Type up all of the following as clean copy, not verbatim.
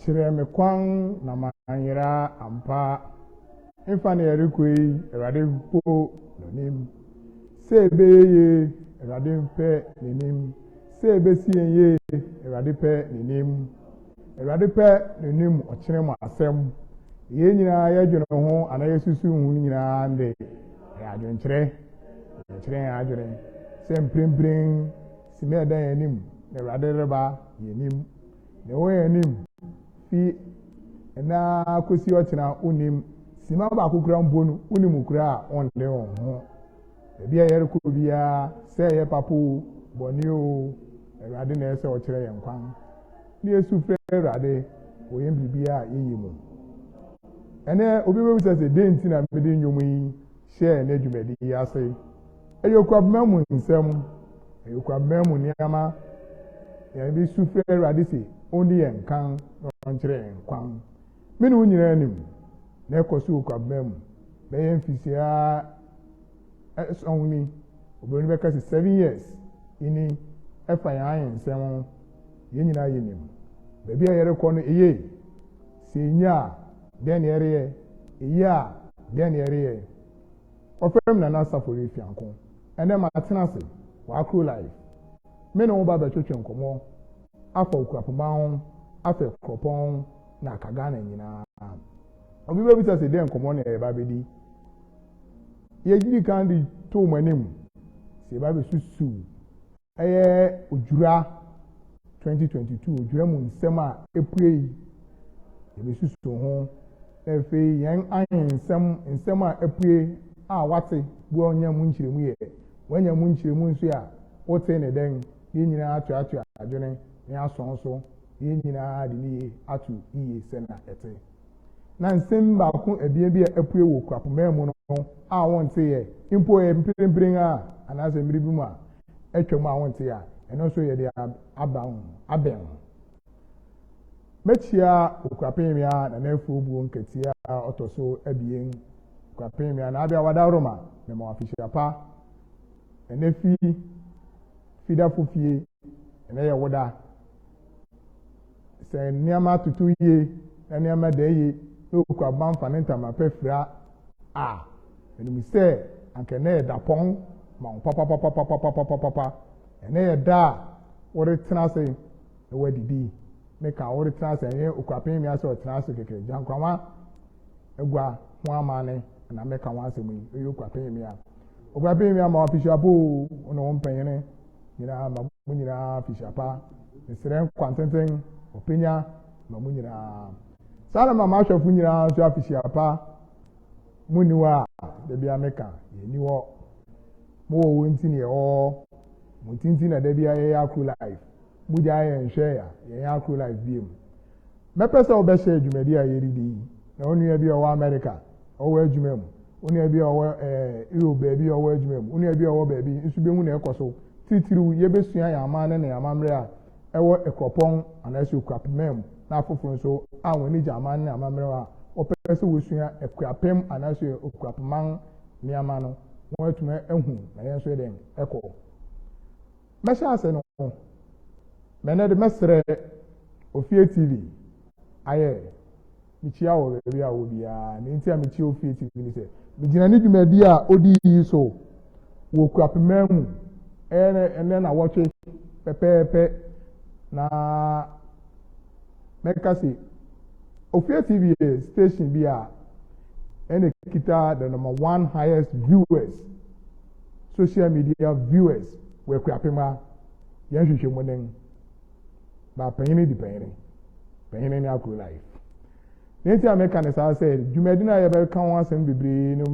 Chire me kwan na manyira ampa imfa na erikoi erade po nonim sebeye erade mpe ninim sebesiye erade pe ninim erade pe ninim ochire mu asem ye nyina ya dwene ho ana yesusu hu nyina nde ya adwenchire chire ya adwene semprimprin simeda yanim erade reba yenim ne wo yanim fi na kosi ochina unim sima ba kokura mbonu unim ukura onde ho bia yere ko bia se ye papu boni o erade na ese ochire ye nkwan ni esu fre erade o yem bibia yiyimu ene obi we se denti na mede nyomu yi share na adwumadi ase Okuapeman mu nsem Okuapeman mu niama ya bi su fre erade se oni ye nkan onchire nkwan me ne unyira anim na ekoso Okuapeman be ye mfisia only oboni be kasi 7 years ini efa ya nsem ye nyina yenim be bia yere ko no eye senya den yere eya den yere ofem na safori fianko ene ma tenase wa AKRO life me no ba be twetwe nkomo afa Okuapeman afa kropon na kagana nyina obi be bisa se den komo na e ba bedi ye gidi kan di to manim se ba be susu eye Odwira 2022 Odwira mu nsem a epue ye be susu ho efe yen ayin nsem a epue a wate bu onya mu nchiremu ye wanya mu nchiremu nso ya wote ne den ye nyina atu adwene ne asonso ye nyina de ni atu iye sena ete na nsem ba ko ebie bi epue wo Okuapeman mu no a wonte ye impo ye mpirimpirin a anase miribi mu a etwam a wonte ya eno so ye de aben mechia Okuapeman ya na nafu bu nketia otoso abien Okuapeman ya na abia wadaroma me ma afishia pa enefi fida fofie ene ye woda se niama tutu ye na niama de ye Okuapeman fanenta ma pefra a eni se anke na dapon ma papa ene ye da wori tenase e wadidi me ka wori tenase ye Okuapeman ya so tenase keke jankwama egwa ho amane na me ka wan asemu ye Okuapeman ya ma official bo ono mpanyene nyina ma munyina official pa esere kwantenten openya ma munyina sala mama hwefu nyina so official pa muniwa de bia meka ye niwo mo wo ntini o mo tintin na de bia ye AKRO live muja ye nhwe ya ye AKRO live biem mepese obehye adwumadi a ye ridi na onu ya bia o America o wa adwumam onu ya bia o Europe bia o wa adwumam onu ya bia o baabi nsu be hu na ekoso titiriu ye besua ya amane na amamre a ewo ekropon anase Okuapeman na afoforo so awon ni jamane na amamre a opese wosua AKuapem anase Okuapeman ni amano won atuma ehu na yen so den eko mesha ase no mena de mesre ofie TV aye michia wo be a wo bia ni ntia michia ofie TV ni se migina ni dwumadi a odi so wo Okuapeman mu ene na woche pepepe na mekasi ofie TV station bia ene kita the number 1 highest viewers social media viewers we Okuapeman yan hwehwe monen ba panyini di panyini ni AKRO live nti ameka ne sa say dwumadi na ye be kan wasem bebre no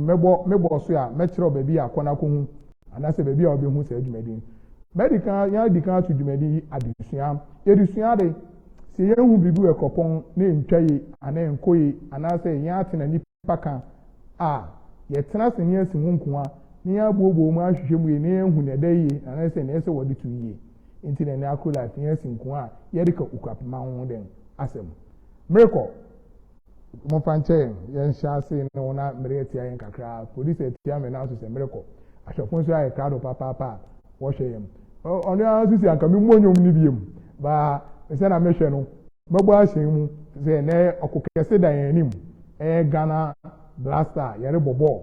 mebo so ya mekire obabi akona ko hu anase baby a obi hu say dwumadi medical ya dikan to dwumadi edusua de se ye hu bibi we kopon na ntwaye ana enkoye anase ya atena nipa kan a ye tena se ne asi hunkuwa ni ya bobo mu ahwehwe mu ye ne hu ne dayi anase ne se wodi to yi nti ne AKRO life ne asi hunkuwa ye de ka Okuapeman ho den asem miracle mo fanche ye nshase ne wona mereti ayen kakra police etia me na so se miracle ashofun so aye crowd papa wo hwe yem onu asisi anka mi monyom ni biem ba ese na mehwe no megbo ahyen mu se ne okokese dan anim Ghana blaster yare bobo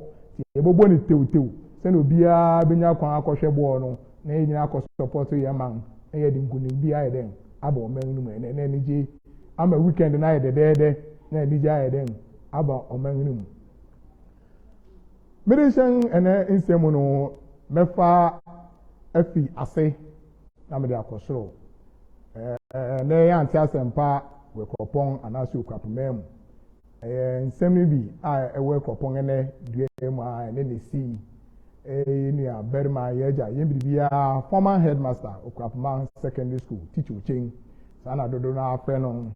ye bobo ni tewtew se no bia benya kwan akohwe bo no na nyina akọ support ye man ye di nkuni bia ye den aba omen nu mu ne nije ama weekend na ye de na nije ye den aba omen nu mu medicine ene insemu no mefa afi ase na me de akosoro na ya anti asempa we kopon anase Okuapeman nsem bi a ewe kopon ene due mu a ene ne si ni a berma yeja yembibia former headmaster Okuapeman secondary school teacher ucheng sana dodo na afa no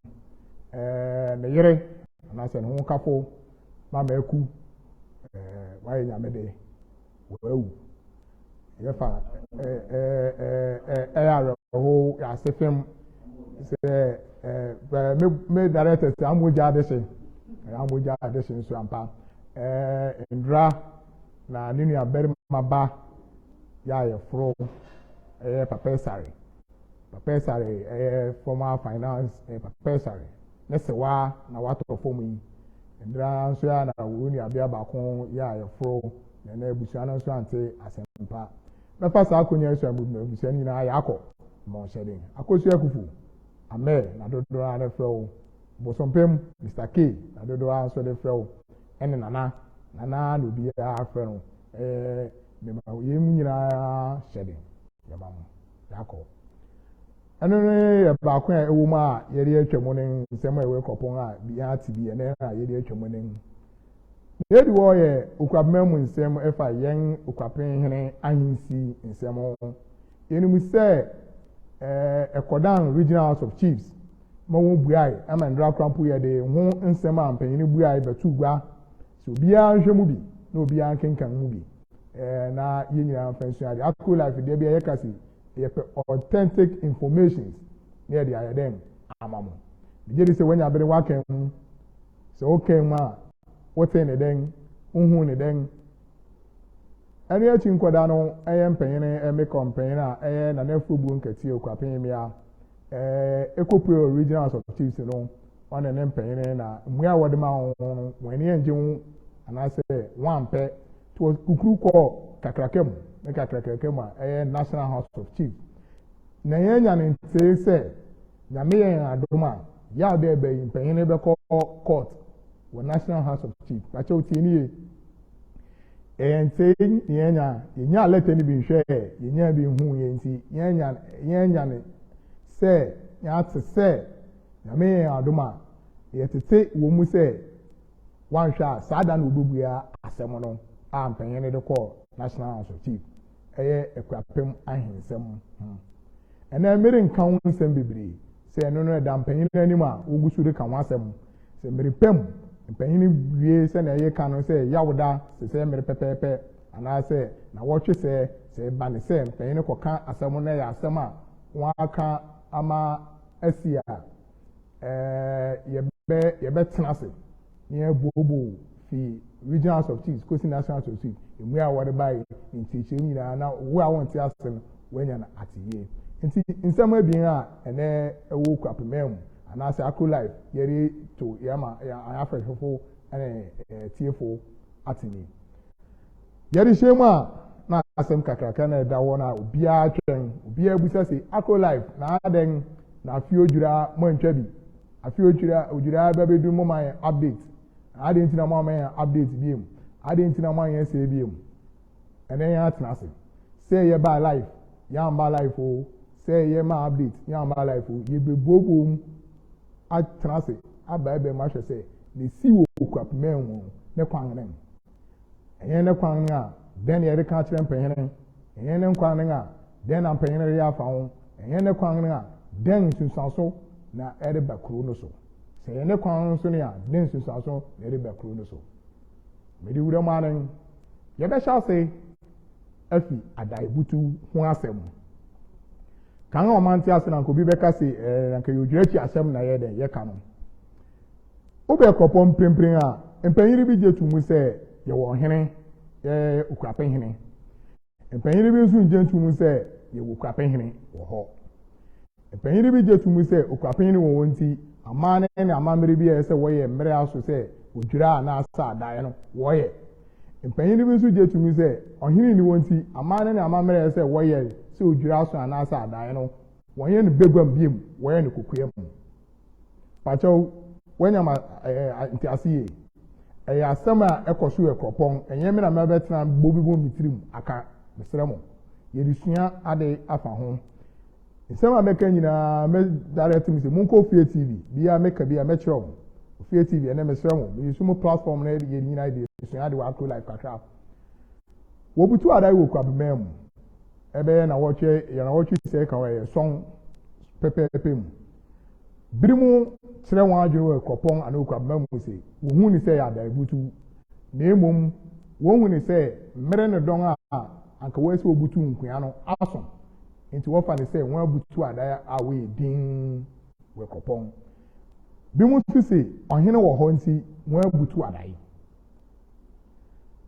ne yere anase ne ho kafo mama eku why nyamede wewu yefa ARO ya sefem se me director se amoja adese so ampa ndra na ninu ya beri maba ya ye fro papesare former finance papesare nesewa na wato fomu yi ndra so ya na woni abia ba kon ya ye fro na ebusia na so ante asempa na pasa akonya so abubusia ni na ya akọ mo shedin akosu akufu Ame na dodo a refrɛ bosompem Mr. K na dodo a so de frɛ ɛne nana na obi a frɛ no me ma yɛm nyinaa hyɛde yɛma mo yakɔ ɛno ne baako a ɛwɔ mu a yɛde atwa mu ne nsɛm a ɛwɔ kɔpɔn a bia te bi ɛne a yɛde atwa mu ne yɛde wɔ yɛ Okuapeman mu nsɛm ɛfa yɛn Okuapen hene ahensi nsɛm yɛnim sɛ Ekodan Regional House of Chiefs ma wɔn buai ama ndra krampo yɛde ho nsɛm a mpanyini buai bɛtu gua so obiara nhwɛ mu bi na obiara nkenkan mu bi na yɛn nyinaa mfɛnso ade AKRO life deɛ bi yɛka si yɛpɛ authentic information na yɛde ayɛ dɛm ama mo bigye de sɛ wɔnya bere wakan mu sɛ wokan mu a wote ne dɛn wohu ne dɛn ɛne akyi nkɔda no ɛyɛ mpanyini ɛmeka mpanyini a ɛyɛ nanafo buo nkɛtie Okuapen mmea AKuapem Regional House of Chiefs no ɔne ne mpanyini na mmea a wɔde ma ho no wɔn ani ngye ho anaasɛ wampɛ to kukuru kɔ kakraka mu ne kakraka mu a ɛyɛ National House of Chiefs na yɛn nya ne nte sɛ nyame yɛn adom a yɛ ade ɛbɛyi mpanyini bɛkɔ court wɔ National House of Chiefs bakyɛw tie nie nte yɛnya alɛtɛ no bi nhwɛ yɛnya bi hu yɛn nti yɛnya ne sɛ yɛate sɛ nyame yɛn adom a yɛtete wɔ mu sɛ wanhwɛ a saa da no wɔbɛbua asɛm no a mpanyini de kɔ National House of Chiefs ɛyɛ Okuapem ahensɛm ɛnna mmeri nka ho nsɛm bebree sɛ ɛno no ɛda mpanyini anim a wɔgu so de ka ho asɛm sɛ mmeri pɛm mpanyini wie sɛ na ɛyɛ ka no sɛ yawda sɛ mmeri pɛpɛɛpɛ anaasɛ na wɔtwe sɛ ba ne sɛ mpanyini kɔka asɛm no yɛ asɛm a wɔn aka ama asi a yɛbɛtena ase na yɛbobo fi Regional House of Chiefs kosi National House of Chiefs emu a wɔde bae ntikyerɛ nyinaa na wo a wɔnte ase no wɔanya no ate yie nti nsɛm abien a ɛnɛ ɛwɔ Okuapeman mu anaasɛ AKRO life yɛre to yɛma ayafɛhwɛfo ɛne tiefo ate yie yɛre hyɛ mu a na asɛm kakraka na ɛda hɔ no a obiara twɛn obiara busa sɛ AKRO life na adɛn na afei odwira mɔntwa bi afei odwira bɛbɛdu mu ma yɛ update adɛn nti na mo ama yɛ update bi mu adɛn nti na mo ayɛ sɛ bi mu ɛnɛ yɛn atena ase sɛ yɛ ba life yɛn ba life o sɛ yɛ ma update yɛn ba life o yɛ bɛbuobuo mu atena ase aba ɛbɛn mu ahwɛ sɛ ne si wɔ Okuapeman mu ne kwan ne ɛyɛ ne kwan a dɛn na yɛde ka kyerɛ mpanyini ɛyɛ ne kwan ne a dɛn na mpanyini yɛ afa ho ɛyɛ ne kwan ne a dɛn nsunsuanso na ɛde ba kuro no so sɛ ɛyɛ ne kwan no so ne a dɛn nsunsuanso na ɛde ba kuro no so mɛde wura mu anen yɛbɛhyɛ ase afi adaibutu ho asɛm kan a ɔmante ase na nkobi bɛka se na nka yɛdwira akyi asɛm na yɛ dɛn yɛka no wobɛkɔpɔ mprempren a mpanyini bi gye to mu sɛ yɛwɔ ɔhene yɛ Okuapen hene mpanyini bi nso gye to mu sɛ yɛwɔ Okuapen hene wɔ hɔ mpanyini bi gye to mu sɛ Okuapen hene wɔ wɔn nti amaa ne amammerɛ bi a ɛsɛ wɔyɛ mmerɛ aso sɛ odwira a na-asa adaeɛ no wɔyɛ mpanyini bi nso gye to mu sɛ ɔhene ni wɔn nti amaa ne amammerɛ ɛsɛ wɔyɛ sɛ odwira aso a na-asa adaeɛ no wɔyɛ no begwam biem wɔyɛ no kokua mu pakyɛw wɔnyama nti ase yie ɛyɛ asɛm a ɛkɔ so yɛ kɔpɔn ɛnyɛ me na mɛbɛtena bobibɔ me tirim aka mesrɛ mo yɛresua ade afa ho nsɛm a mɛka nyinaa mɛdare tim sɛ monkɔ Fie TV bia mɛka bia mɛkyerɛ mo Fie TV ɛnɛ mesrɛ mo meyisu mo platform na yɛ nyinaa de resua ade wɔ AKRO life kakra wɔbutu adae wɔ Okuapeman mu ɛbɛyɛ na wɔtwe sɛ ka wɔyɛ sɔn pɛpɛɛpɛ mu biri mu kyerɛ wɔn adwene wɔ kɔpɔn ana Okuapeman mu sɛ wɔhu ne sɛ yɛ adaibutu na mmom wɔhu ne sɛ mmerɛ ne dɔn a anka wɔasi wɔbutu nkoa no aso nti wɔfa ne sɛ wɔn abutu adae a wɔyɛ din wɔ kɔpɔn bi mu nso sɛ ɔhene wɔ hɔ nti wɔn abutu adae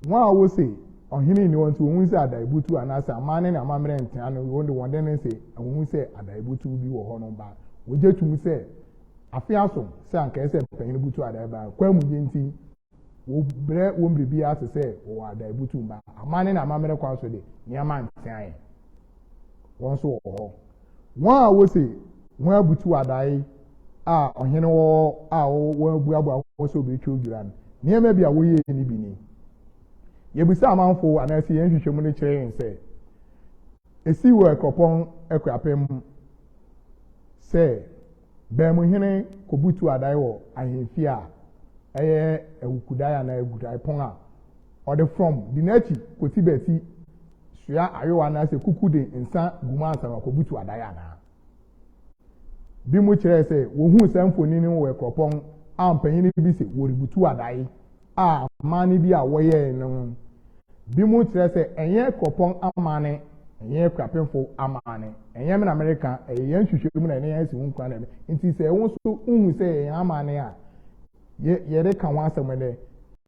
wɔn a wɔsɛ ɔhene ni wɔn nti wɔn sɛ adaibutu anaasɛ amane ne amammerɛ ntea no wɔn de wɔn de ne sɛ wɔn sɛ adaibutu bi wɔ hɔ no ba wɔgye tum sɛ afe aso sɛ anka ɛsɛ mpanyini butu adae ba kwan mu yɛ nti wɔbrɛ wɔn biribi ase sɛ wɔwɔ adae butu ba amane na amammerɛ kwan so de nneɛma ntea yɛ wɔn nso wɔ hɔ wɔn a wɔsɛ wɔn abutu adae a ɔhene wɔ a wɔn abuabua wɔn so betwa Odwira no nneɛma bi a wɔyɛ ni bi ni yɛbisa amanfo anaasɛ yɛn hwehwɛmu no kyerɛ yɛn sɛ esi wɔ ɛkɔpɔn Okuapem sɛ bɛmuhene kɔbutu adae wɔ ahemfie a ɛyɛ awukudae anaa awukudae pɔn a ɔde from di n'akyi kɔti bɛti sua ayowa anaasɛ kuku de nsa guma ansa na kɔbutu adae anaa bi mu kyerɛ sɛ wohu sɛ mfoni no wɔ ɛkɔpɔn a mpanyin bi sɛ wɔrebutu adae a amane bi a wɔyɛ no bi mu kyerɛ sɛ ɛnyɛ ɛkɔpɔn amane ɛnyɛ Okuapemfo amane ɛnyɛ me na America ɛyɛ yɛn hwehwɛ mu na ɛne yɛn si ho nkwa na nti sɛ wɔn so hu sɛ ɛyɛ amane a yɛde ka ho asɛm dɛ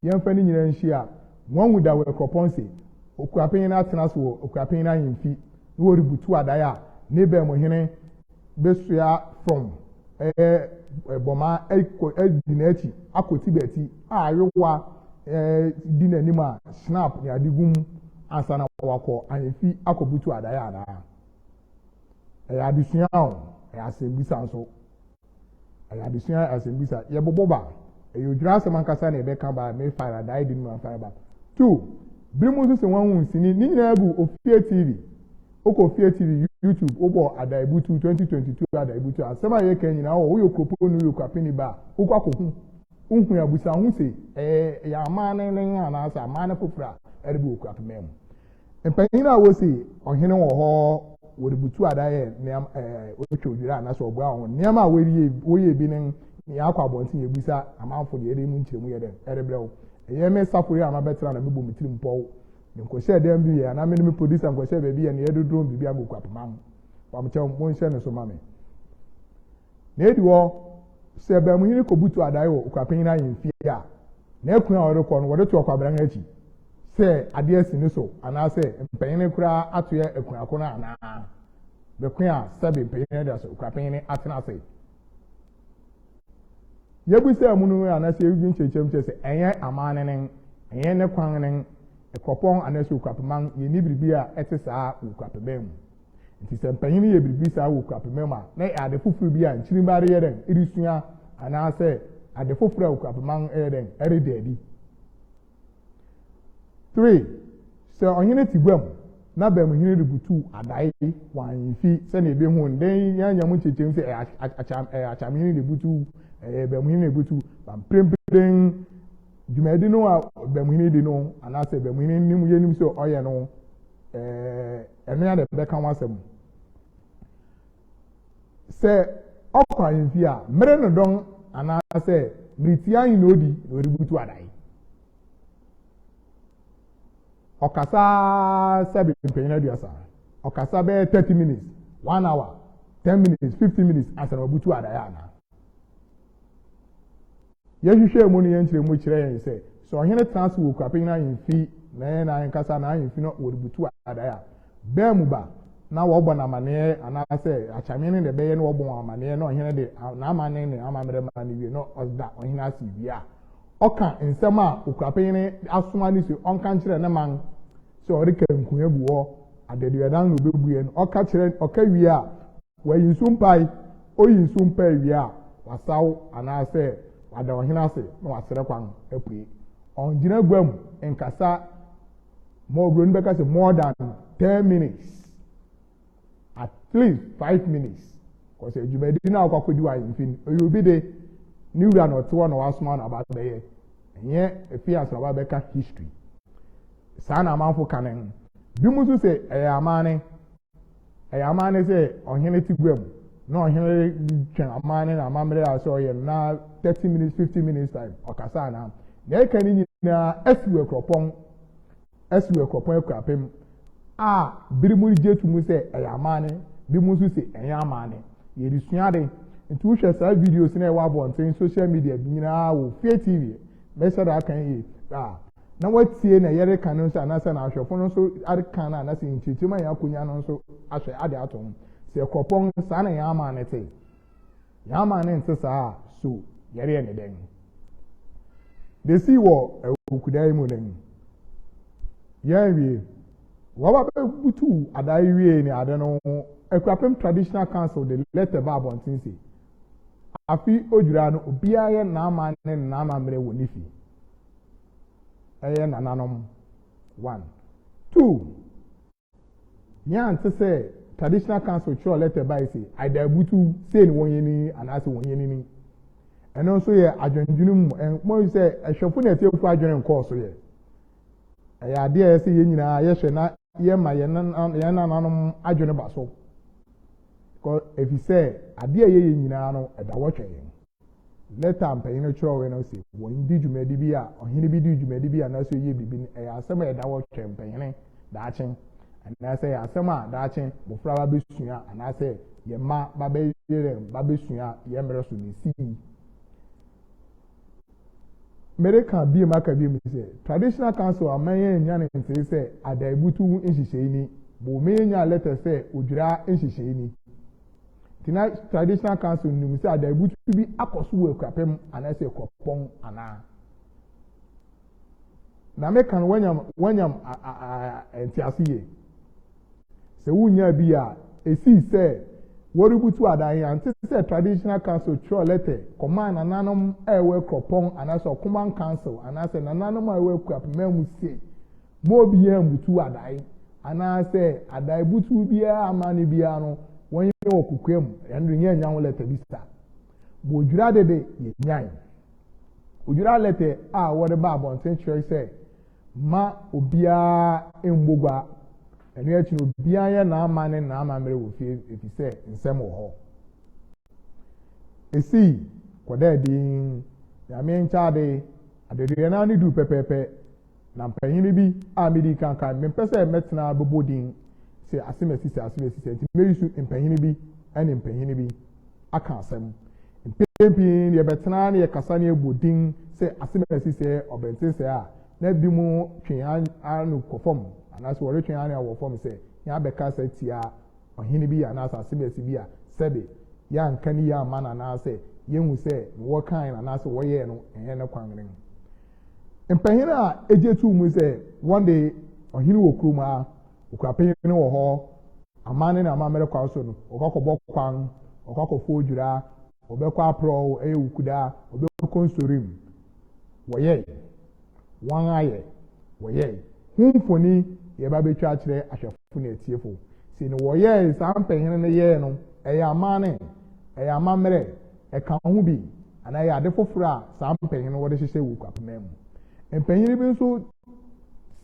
yɛmfa ne nyina nhyia wɔn hu da wɔ ɛkɔpɔn sɛ Okuapem na atena so wɔ Okuapem na ahemfi na wɔrebutu adae a ne bɛmuhene besua from bɔma adi n'akyi akɔti bɛti a ayowa di n'anim a snap ne ade gum ansa na wakɔ ahemfi akɔbutu adae anaa ɛyɛ adesua o ɛyɛ asɛmbisa nso ɛyɛ adesua asɛmbisa yɛbobɔ ba ɛyɛ Odwira asɛm ankasa na yɛbɛka ba me fire adae di mu amfa ba 2 bere mu nso sɛ wɔn hu nsini ne nyinaa gu Ofie TV Okofie TV YouTube obo adaibutu 2022 adaibutu asɛm a yɛka nyinaa wɔ woyɛ Okuapem no Okuapem ba wokɔ akɔhu unhu abusa hu sɛ yɛ amane ne anaasɛ amane foforo a ɛde bi Okuapem mu mpanyin a wɔsi ɔhene wɔ hɔ wɔrebutu adae nneɛma otwa Odwira anaasɛ ɔboa ho nneɛma a wɔyɛ bi ne yɛakɔ abɔnten yɛbusa amanfo deɛ yɛde mu nkyerɛmu yɛ dɛ ɛde brɛ wo ɛyɛ me safori a mabɛtena na mebɔ me tirim pɔw nkɔhyɛ dɛm bi yɛ anaa me ne me producer nkɔhyɛ baabi yɛ ne yɛdodoro biribi abɔ Okuapem pamkyɛw mo nhyɛ ne so ma me na edi hɔ sɛ bɛmuhene kɔbutu adae wɔ Okuapem na ahemfie a na ekun a wɔde kɔ no wɔde to ɔkwabran akyi sɛ adeɛ si ne so anaasɛ mpanyin koraa atoyɛ ekun akɔ no anaa bɛkun a sɛbe mpanyin de aso Okuapem atena ase yɛbusa mu no anaasɛ yɛdwi nkyɛnkyɛm kyerɛ sɛ ɛnyɛ amane ne ɛnyɛ ne kwan ne ɛkɔpɔn anaasɛ Okuapem yɛni biribi a ɛte saa wɔ Okuapem mu nti sɛ mpanyin yɛ biribi saa wɔ Okuapem mu a na ade foforo bi a nkyiri ba yɛ dɛn ɛresua anaasɛ ade foforo a Okuapem yɛ dɛn ɛreda adi 3 sɛ ɔhene ti guam na bɛmuhene rebutu adae wɔ ahemfi sɛnea ebehu nden yɛanya mu nkyɛnkyɛm sɛ akyamhene rebutu bɛmuhene rebutu bamprempren dwumadi no a bɛmuhene di no anaasɛ bɛmuhene nim yɛnim sɛ ɔyɛ no ɛno yɛ de bɛka ho asɛm sɛ ɔkɔ ahemfi a mmere no dɔn anaasɛ mmeretia yi na odi na ɔrebutu adae ɔkasa sɛbe mpanyin aduasa ɔkasa bɛyɛ 30 minutes 1 hour 10 minutes 15 minutes ansa na ɔbutu adae ana yɛhwehwɛ mu no yɛnkyerɛ mu kyerɛ yɛn sɛ sɛ ɔhene tena so wɔ Okuapem na ahemfi na yɛn na nkasa na ahemfi no wɔrebutu adae a bɛɛ mu ba na wɔbɔ n'amaneɛ anaasɛ akyamene de bɛyɛ no wɔbɔ amaneɛ na ɔhene de n'amane ne amammerɛ ma no wie na ɔda ɔhene ase wie a ɔka nsɛm a Okuapem asoma ne so ɔnka nkyerɛ ne man sɛ ɔreka nkunya gu hɔ adaduadan no ɔbɛbue no ɔka wie a wayi nso mpae oyi nso mpae wie a wasaw anaasɛ wada ɔhene ase na wasrɛ kwan apue ɔngyina guam nkasa ma oburoni bɛka sɛ more than 10 minutes at least 5 minutes kɔsɛ adwumadi no a ɔkɔkɔdi wɔ ahemfi no ɔyɛ obi de ne wura na ɔte hɔ na wasoma na aba bɛyɛ ɛnyɛ efiase na ɔba bɛka history saa na amanfo ka ne bi mu nso sɛ ɛyɛ amane sɛ ɔhene ti guam na ɔhene twɛn amane na amammerɛ a sɛ ɔyɛ na 30 minutes 50 minutes time ɔkasa na ɛka ne nyinaa asi wɔ ɛkɔpɔn Okuapem a bere mu gye tu mu sɛ ɛyɛ amane bi mu nso sɛ ɛyɛ amane yɛresua de nti wohwɛ saa videos na ɛwɔ abɔnten social media bi nyinaa wɔ Fie TV mɛhyɛ da aka yie na watie na yɛreka no nso anaasɛ na ahwɛfo no nso areka no anaasɛ nkyɛnkyɛm a yɛakonya no nso ahwɛ ade ato ho sɛ ɛkɔpɔn saa na yɛn amane te yɛn amane nte saa so yɛreyɛ ne dɛn desi wɔ ɛwɔkudae mu no yɛn wie wɔba bɛbutu adae wie ne ade no Okuapem Traditional Council the letter ba abontin say afi Odwira no obia ye na ama ne na ama mere wo nifi eye nananom 1 2 nyan say Traditional Council chọ letter by say aidabutu say ni won yeni anase won yeni ni eno so ye adwendwunum mo say ehwefo na etiefu adwene nko so ye eye ade ye say ye nyina ye hwe na ye ma ye nananom adwene ba so ko efi say ade ye nyina no eda wo twen letter ampanyin no chọ we no say won di dwumadi bi a ohene bi di dwumadi bi a na so ye bibi eye asem eda wo twen panyin da achen and say asema dache bofra ba besua and I say ye ma ba be yere ba besua ye mere so ni si America bi maka bi mi say Traditional Council amanye nya ne nti say adaibutu nhihye ni bo me nya letter say Odwira nhihye ni tina Traditional Council ni say adaibutu bi akoso we Okuapem and I say kopon ana na me kan wanyam entiasiye se wunya bi a esi se woributu adan ante se Traditional Council chọ letter command nananom ewe kropon anaso command council anase nananom ewe Okuapem se mo bi ya mutu adan anase adan butu bia amani bia no wonye okukwem endo nya ho letter bi sta bo Odwira dede ye nyan Odwira letter a wode ba abonten chọ se ma obia embogwa enu echi no bia ye na ama ne na ama mere wo fie efi se nsem wo ho esi kwada din ya me nchaade adede na ni du pepepe na mpanyin bi a medi kankan me pese metena bobodin se asemesi nti me yusu mpanyin bi ene mpanyin bi aka asem mpempin ye betena ne ye kasa ne ebodin se asemesi se obente se a na bi mu twen anu kofom anase wore twen anu awo fom se ya beka se tia ohini bi anase asemesi bi a sebe ya nkani ya mana na se yenhu se wo kan na anase wo ye no enye ne kwanren mpanyina ejetu mu se one day ohini wo kruma Okuapem ne wo ho amane na amamere kwa so no okokobọ kwan okokofo Odwira obekwa pro eyukuda obekọ nsorim wo ye wan aye woye humfoni ye ba betwa akire ahwefo na etiefo si no woye sampanyin ne ye no eya amane eya amamere eka ho bi ana ya ade foforo a sampanyin no wode hyehye wo Okuapem mu mpanyin bi nso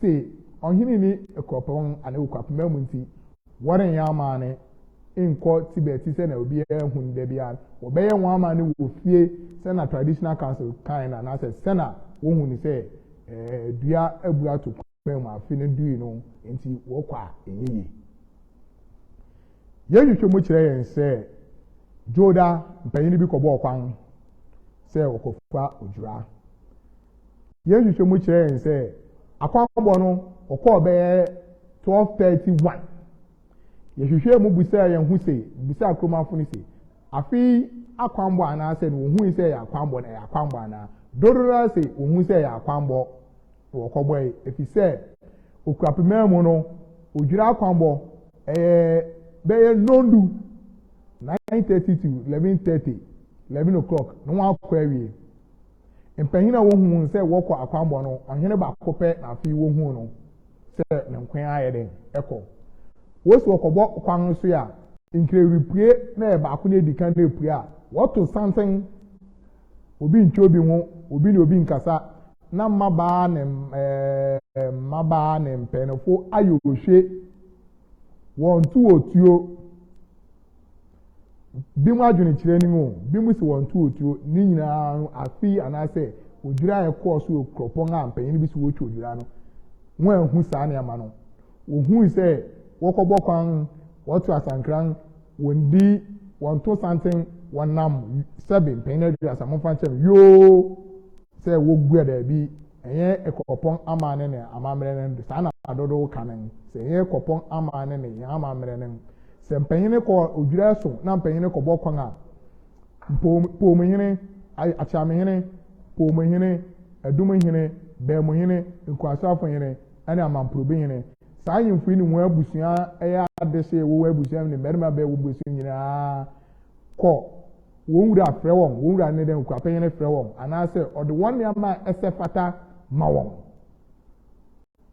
si ohini ni Okuapem ana Okuapem nti wore ya amane inko tibeti se na obi ehun de bia obeye wan amane wo fie se na Traditional Council kan na se na wo hu ni se dua abua to kwem afi ne dui no enti wo kwa enyiyi yehwehwe mo kire yen se joda mpanyin bi kọbọ kwan se okofa Odwira yehwehwe mo kire yen se akwabọ no okọ be 1231 yehwehwe mo busa yen hu se busa akromafo ni se afi akwambọ ana se no hu se ya akwambọ na ya akwambọ ana dorora se ohun se ya akwambọ wokọbọ efi se Okuapem mu no Odwira akwambọ beye nondu 9:30 to 11 o'clock no wa akọ awie mpanyina wo hu se wokọ akwambọ no ohene ba kopẹ na afi wo hu no se ne nkwan ayede ekọ wosi wokọbọ kwan so ya nkire ripue na e ba akọ na edikan na epue a woto santen obi nchobi ho obi na obi nkasa na mmaba ne mpenefo ayohwe wontu otuo bi mu adwene kire ni mu bi mu si wontu otuo ni nyina afi anase Odwira ekọ so okropon a mpanyin bi si wo twa Odwira no won hu saa ne ama no wo hu se wokọbọ kwan wotu asankran wondi wonto santen wanam 7 mpanyin Odwira samonfa chem yo se wo gua da bi enye ekopon amane ne amamere ne saa na adodo kanen se enye ekopon amane ne ya amamere ne se mpanyin ko Odwira so na mpanyin ko bọ kwan a pomhene achamhene pomhene edumhene bemhene nkwasafo hene ane amamprobe hene saa yimfo ni ho abusua eya adehye wo abusuam ne mmarima ba wo busu nyinaa kɔ wɔn wura frɛ wɔn wɔn wura ne den Okuapeman ne frɛ wɔn anaasɛ ɔde wɔn nneɛma ɛsɛ fata ma wɔn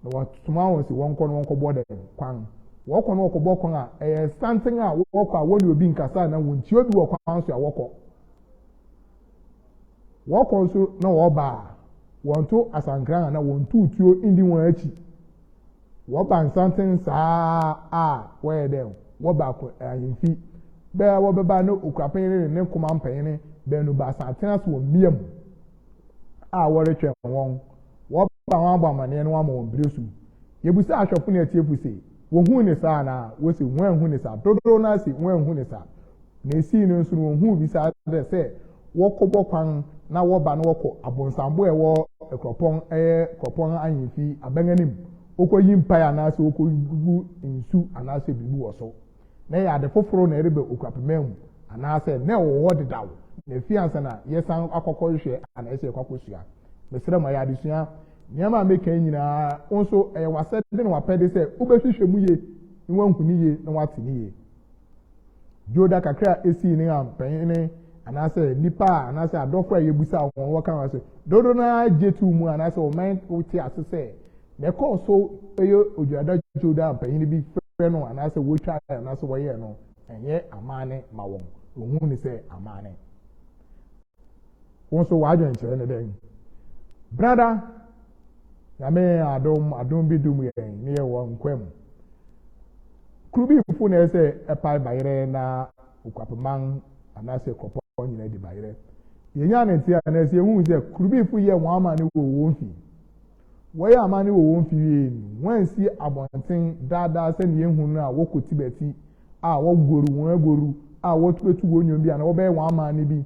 na wɔtuma wɔn si wɔn kɔ no wɔn kɔbɔ dɛ kwan wɔkɔ no wɔkɔbɔ kwan a ɛyɛ santen a wɔkɔ a wɔne obi nkasa na wɔn tie obi wɔ kwan so a wɔkɔ nso na wɔba wɔn to asankran na wɔn tutuo indi wɔn akyi wɔba nsanten saa a wɔyɛ dɛ wɔba ahemfi bɛɛ wɔbɛba no Okuapeman ne nkɔma mpanyin bɛnu ba asantena so wɔ mmea mu a wɔretwɛn wɔn wɔba wɔn abɔ amaneɛ no ama wɔn bere so yebusa ahwɛfo na etiefu se wɔn ne saa na wɔsi wɔn hu ne saa dodo na si wɔn hu ne saa na esi no nso wɔn hu bi saa dɛ sɛ wɔkɔbɔ kwan na wɔba no wɔkɔ abonsambo ɛwɔ kropɔn ahemfi abɛnganim okɔyi mpae anaasɛ okɔgugu nsu anaasɛ biribi wɔ so na yɛ ade foforo na ɛreba Okuapeman mu anaasɛ na ɛwɔ hɔ dedaw na efi ansa na yɛsan akɔkɔ hwɛ anaasɛ yɛkɔkɔ sua mesrɛ ma yɛ adesua nneɛma a meka nyinaa nso ɛyɛ wasɛ de na wapɛde sɛ wobɛhwehwɛ mu yie na wanhu ne yie na wate ne yie dwoda kakra esi ne a panyin anaasɛ nipa anaasɛ adɔfo a yɛbusa wɔn wɔka wɔn sɛ dodo na gye tu mu anaasɛ ɔman wote ase sɛ na ɛkɔɔ so ɛyɛ odwada dwoda panyin bi fɛ no anaasɛ wotwa anaasɛ wɔyɛ no ɛnyɛ amaane ma wɔn ohun ne sɛ amaane wɔn nso wɔadwene kyerɛ ne dɛn brada nyame adom bi dum yɛn ne yɛ wɔ nkwam kurubi fufu na ɛsɛ ɛpae bayerɛ na Okuapeman anaasɛ kɔpɔ nyina di bayerɛ yɛnya ne ntia na ɛsɛ ehu sɛ kurubi fu yɛ wɔn ama ne wɔ wɔn fi wɔyɛ ama ne wɔ wɔn fi yie ni wɔn si abɔnten daadaa sɛ ne ehu no a wɔkɔ tibɛti a wɔgoru wɔn agoru a wɔtutu wɔn nyom bi a na wɔbɛyɛ wɔn ama ne bi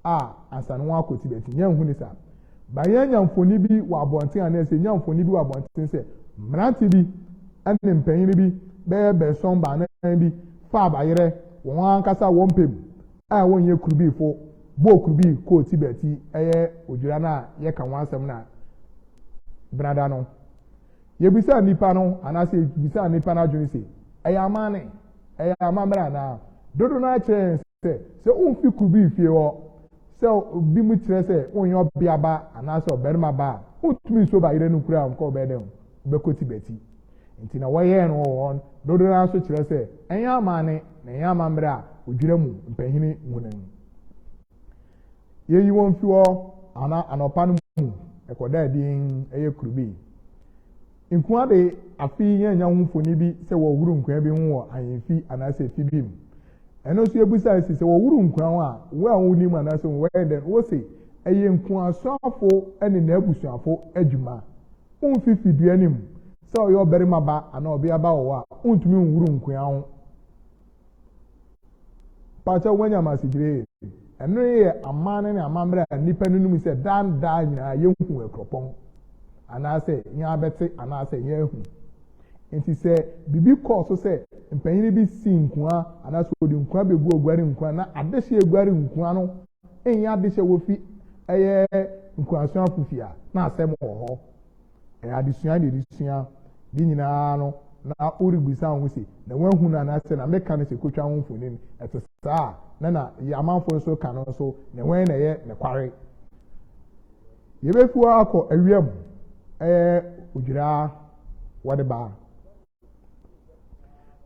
a ansa ne wɔn akɔ tibɛti nyɛ ehu ne saa bayɛ nyamfoni bi wɔ abɔnten a na ɛsɛ nyamfoni bi wɔ abɔnten sɛ mmerante bi ɛne mpanyin bi bɛyɛ bɛsɔn baanan bi fa abayerɛ wɔn ankasa wɔn pɛm a wɔnyɛ kurubifo bɔ kurubi kɔɔ tibɛti ɛyɛ Odwira na yɛka wɔn asɛm na brada no yɛbisa nipa no anaasɛ yɛbisa nipa no adwene sɛ ɛyɛ amaane ɛyɛ amammerɛ na dodo no akyerɛ sɛ womfi kurubi fie hɔ sɛ obi mu kyerɛ sɛ wonyɛ ɔbea ba anaasɛ ɔbarima ba a wotumi nso bayerɛ no kura nkɔ ɔbɛyɛ dɛm wobɛkɔ tibɛti nti na wɔyɛɛ no wɔ hɔ dodo no nso kyerɛ sɛ ɛnyɛ amaane na ɛnyɛ amammerɛ a Odwira mu mpanyini nwunan yɛyi wɔn fi hɔ anɔpa no mu ɛkɔda din ɛyɛ kurubi nkua de afi yɛnya ho mfoni bi sɛ wɔwuru nkua bi ho wɔ ahemfi anaasɛ fi bi mu ɛno nso ebusa sɛ wɔwuru nkua ho a wo a wonim anaasɛ wɔyɛ dɛ wɔse ɛyɛ nkuasoafo ɛne n'abusuafo adwuma womfi fidua nim sɛ ɔyɛ ɔbarima ba anaa ɔbea ba wɔ a wontumi nwuru nkua ho pakyɛ wɔnya masigire ɛno yɛ amaane ne amammerɛ a nipa no nim sɛ daa nyinaa yɛnhu akropɔn anaasɛ yɛn abɛte anaasɛ yɛn ahu nti sɛ bibi kɔɔ so sɛ mpanyin bi si nkua anaasɛ ɔde nkua bɛgu oguare nkua na adehye eguare nkua no ɛnyɛ adehye wofi ɛyɛ nkuasua fufia na asɛm wɔ hɔ ɛyɛ adesua de desua de nyinaa no na oribisa ho si na wanhu na anaasɛ na meka no sɛ kotwa ho mfonin ɛte saa na amanfo nso ka no nso na wɔn na ɛyɛ ne kware yɛbɛfu akɔ awiam Odwira wɔde baa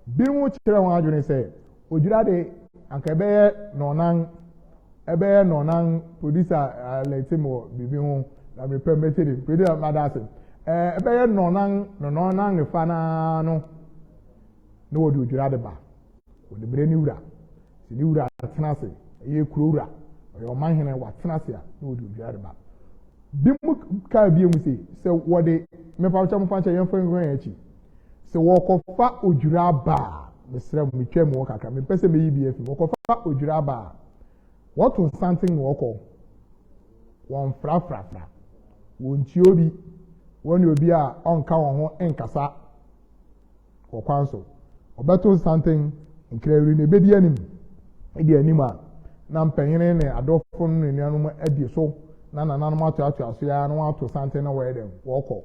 binom kyerɛ wɔn adwene sɛ Odwira de anka ɛbɛyɛ nɔnan producer lɛtim wɔ biribi ho na mepɛ mɛte de producer madase ɛbɛyɛ nɔnan ne fa naa no na wɔde Odwira de baa wɔde bere ne wura sɛ ne wura atena ase ɛyɛ kuro wura ɔyɛ ɔman hene watena ase a na wɔde Odwira de baa bi mu kaa bi mu sɛ wɔde mepawkyɛ mo fankyɛ yɛmfa nhwan akyi sɛ wɔkɔfa Odwira baa mesrɛ mo metwa mu wɔ kakra mepɛ sɛ meyi bi afi wɔkɔfa Odwira baa wɔto nsanten na wɔkɔ wɔn frafrafra wɔn ntuo bi wɔne obi a ɔnka wɔn ho nkasa wɔkwan so ɔbɛto nsanten nkrawiri na ebedi anim edi anim a na mpanyini ne adɔfo no ne nuanom adi so na nananom atoato so ya na wɔato santen na wɔyɛ dɛm wɔkɔ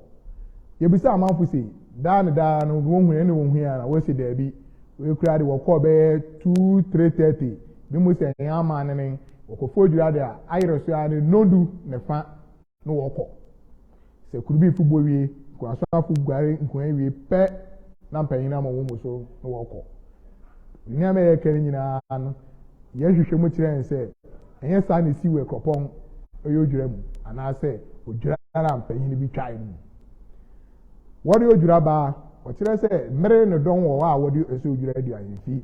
yɛbisa amanfo sɛ daa no wɔn hu ne wɔn hu ya na wɔsi daabi we kura de wɔkɔ bɛyɛ 2-3:30 bi mu sɛ ɛyɛ ama ne ne wɔkɔfo Odwira de a ayerɛ so a ne nodu ne fa no wɔkɔ sɛ kuru bi fubo wie kɔ asɔafo guare nkoa wie pɛ na mpanyin ama wɔn mu so no wɔkɔ nneɛma yɛ kɛne nyinaa no yɛhwehwɛ mu kyerɛ sɛ ɛnyɛ saa ne si wɔ kɔpɔn ɛyɛ Odwira mu anaasɛ Odwira na mpanyin bi twae mu wɔde Odwira baa ɔkyerɛ sɛ mmere ne dɔn wɔ a wɔde ɛsɛ Odwira di ahemfi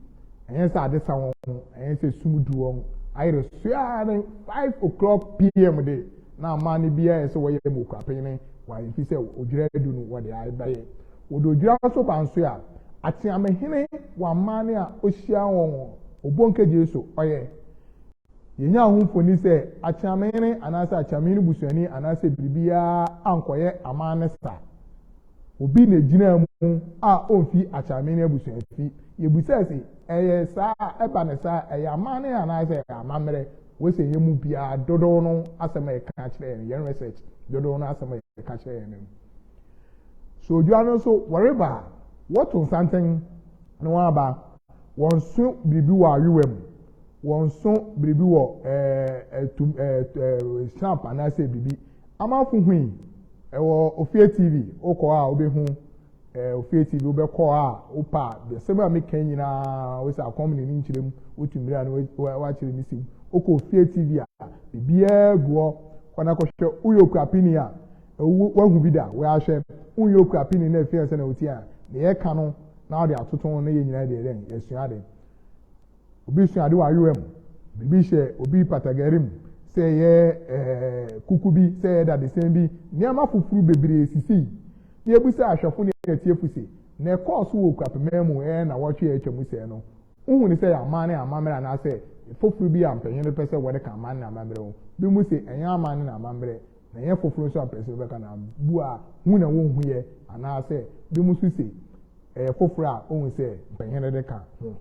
ɛnyɛ sɛ ade sa wɔn ɛnyɛ sɛ sum du wɔn ayerɛ soa ne 5 p.m. de na ama ne bia ɛsɛ wɔyɛ mu Okuapeman wɔ ahemfi sɛ Odwira du no wɔde ayɛbɛyɛ wɔde Odwira so ba nso a ateamehene wɔ amane a ohyia wɔn obonkegye so ɔyɛ yɛnya ahomfoni sɛ ateamehene anaasɛ ateamehene busuani anaasɛ biribiara ankɔyɛ amane sa obi na gyina mu a onfi ateamehene abusuafi yɛbusa sɛ ɛyɛ saa ɛba ne saa ɛyɛ amane anaasɛ amammerɛ wɔsɛ yɛ mu biara dodow no asɛm a yɛka kyerɛ yɛn research dodow no asɛm a yɛka kyerɛ yɛn so Odwira no nso wɔreba wɔto nsanten no wɔn aba wɔn so biribi wɔ ayewa mu wɔn so biribi wɔ stamp anaasɛ biribi amanfo hui ɛwɔ Ofie TV okɔ a obehu Ofie TV obɛkɔ a opa bɛsɛm a meka nyinaa wɔsɛ akɔm ne nkyerɛ mu wotumire a wɔakyerɛ ne sim okɔ Ofie TV a bibiara guɔ kɔna kɔhwɛ uyo Okuapeni a wahu bi da wɔahwɛ uyo Okuapeni na afie sɛ na oti a ne yɛka no na ɔde atoto na yɛ nyinaa deɛ dɛn yɛsua de obi sua de wɔ ayewa mu bibi hyɛ obi patagari mu sɛ yɛ kuku bi sɛ yɛ dadesɛn bi nneɛma foforo bebree sisi na ebusa ahwɛfo ne yɛtie fusi na ɛkɔɔ so wɔ Okuapeman mu na wɔtwe atwa mu sɛ no uhu ne sɛ yɛ aman ne amammerɛ anaasɛ foforo bi a mpanyin pɛ sɛ wɔde ka aman ne amammerɛ ho bi mu sɛ ɛnyɛ aman ne amammerɛ na ɛnyɛ foforo nso a pɛ sɛ wɔbɛka na bu a hu na wɔn hu yɛ anaasɛ bi mu nso sɛ ɛyɛ foforo a ohun sɛ mpanyin de ka ho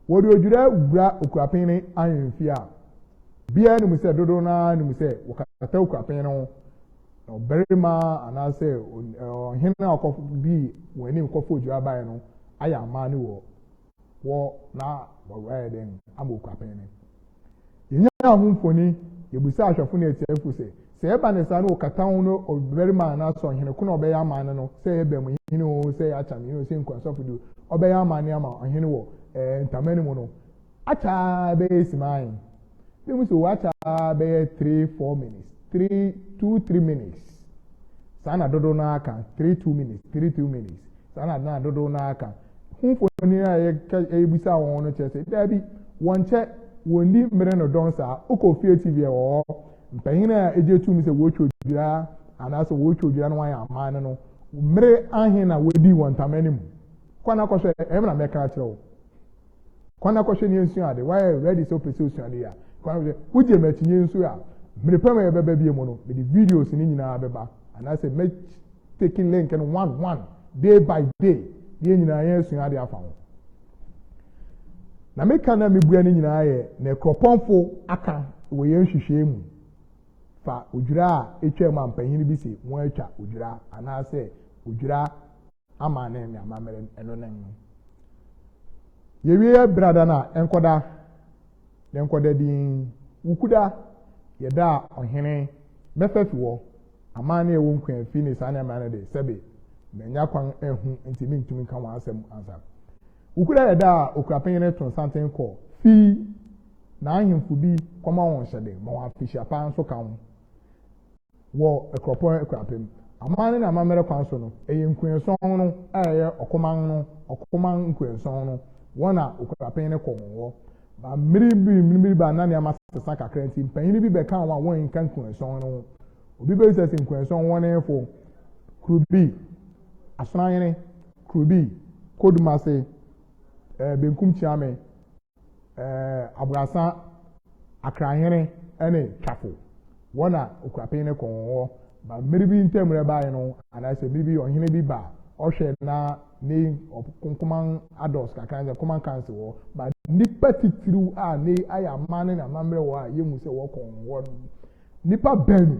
wɔde Odwira wura Okuapeman ahemfi a biara ne mu sɛ dodo na ne mu sɛ wɔkata Okuapeman no na ɔbarima anaasɛ ɔhene a ɔkɔfo bi wɔn anim kɔfo Odwira baeɛ no ayɛ aman ne wɔ na wɔayɛ dɛn ama Okuapeman yɛnya ahomfoni yɛbusa ahwɛfo no atia afu sɛ ɛba ne saa no wɔkata ho no ɔbarima anaasɛ ɔhene ko na ɔbɛyɛ aman no sɛ yɛ bɛn mu hene o sɛ yɛ akyame o sɛ nkwansɔfo do ɔbɛyɛ aman ne ama ɔhene wɔ ntama no mu no akyɛ bɛyɛ siman bi mu sɛ wɔakyɛ bɛyɛ 3-4 minutes 2-3 minutes saa na dodo no aka 3-2 minutes saa na dodo no aka homfoni a yɛbusa wɔn no kyerɛ sɛ daabi wɔn kyɛ wɔn ni mmere no dɔn saa okɔ Ofie TV wɔ hɔ mpanyin a egye tum sɛ wɔtwa Odwira anaasɛ wɔtwa Odwira no wɔayɛ aman no mmere ahen na wɔdi wɔn ntama no mu kwana kɔhwɛ ɛmra mɛka kyerɛ wo kwana kɔhwɛ ne nsu ade wɔayɛ ready sɛ opɛ sɛ osu ade a kwana kɔhwɛ wogye mɛkyinye nsu a mmere pɛm a yɛbɛba bie mu no mede videos ne nyinaa bɛba anaasɛ mɛ taking link no one day by day yɛn nyinaa yɛn asu ade afa ho na meka na mebua ne nyinaa yɛ na ɛkɔpɔnfo aka wɔ yɛn hwehwɛ mu fa Odwira a etwa mu ampanyin bi sɛ wɔn atwa Odwira anaasɛ Odwira ama ne amammerɛ ɛno ne no yɛwie brada na ɛnkɔda din wukuda yɛda ɔhene mɛfɛfi wɔ aman ne ɛwɔ nkwan fi ne saa ne aman ne de sɛbe mɛnya kwan ɛhu ntimi ntumi ka wɔn asɛm ansa wukuda yɛda Okuapeman to nsanten kɔ fi na ahemfo bi kɔma wɔn hyɛde ma wɔn afihyia pa nso ka ho wɔ ɛkɔpɔn Okuapem aman ne amammerɛ kwan so no ɛyɛ nkwanson no a ɛyɛ ɔkoman nkwanson no wɔn a Okuapeman kɔ wɔn wɔ ba mmiri ba na nneɛma sesa kakra nti mpanyin bi bɛka wɔn a wɔn nka nkwanson no obi bɛ sɛ nkwanson wɔn efo kurubi asonanyene kurubi kodumase benkum chiame abrasa akrahene ɛne twafo wɔn a Okuapeman kɔ wɔn wɔ ba mmiri bi ntemre bae no anaasɛ mmiri bi ɔhene bi ba ɔhwɛ na ne ɔkonkoman adults kakra nje common council wɔ ba nipa titiriw a ne ayɛ aman na amammerɛ wɔ a yɛmu sɛ wɔkɔ wɔn nipa bɛnu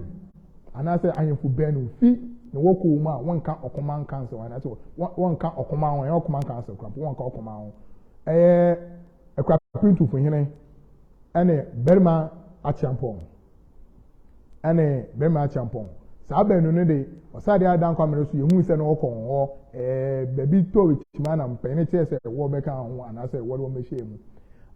anaasɛ ahemfo bɛnu fi na woko mu a wonka Okuapeman council wana so wonka Okuapeman won Okuapeman council kra wonka Okuapeman Akuapem to hene ene berma achampon ene berma achampon saa benu ne de osade adan kwamere so yehu se no okon ho baby to chima na mpene che se wo beka ho ana se wo mehye mu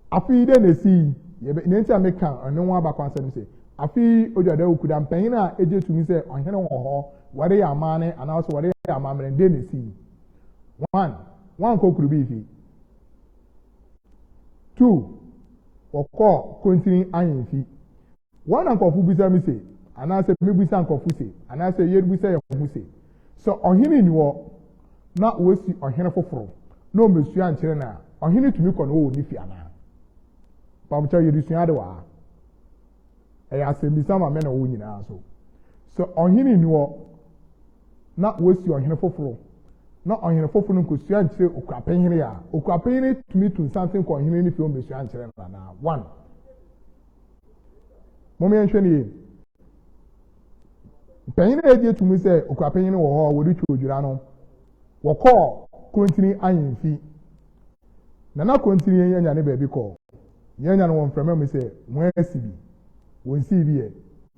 afi de na si ye ne ntia meka ene ho abakwanse se afi ojada okuda mpanyin a eje tumi se ohene wo ho ware ya amane ana so ware ya amamre de na si one kokuru bi fi 2 okọ continue ayin one ankofu bisa mi se ana se mi bisa ankofu se ana se ye bisa ye hu se so ohene ni wo na wosi ohene foforo na o mesu ankyere na ohene tumi kọ na o ni fi ana pamcha ye disua de wa asem bisa ma me na wo nyina so ohene ni wo na wosi ohene foforo na ohene foforo nko su ankyere Okuapeman hene ya Okuapeman tumi tun something ko ohene ni fi o mesu ankyere na 1 Mommy and Shani. Penny idea to me say, Okuapeman or would you choose Jurano? Or call, continue iron fee. Nana continue yan baby call. Yan one from me say, where CB? When CB,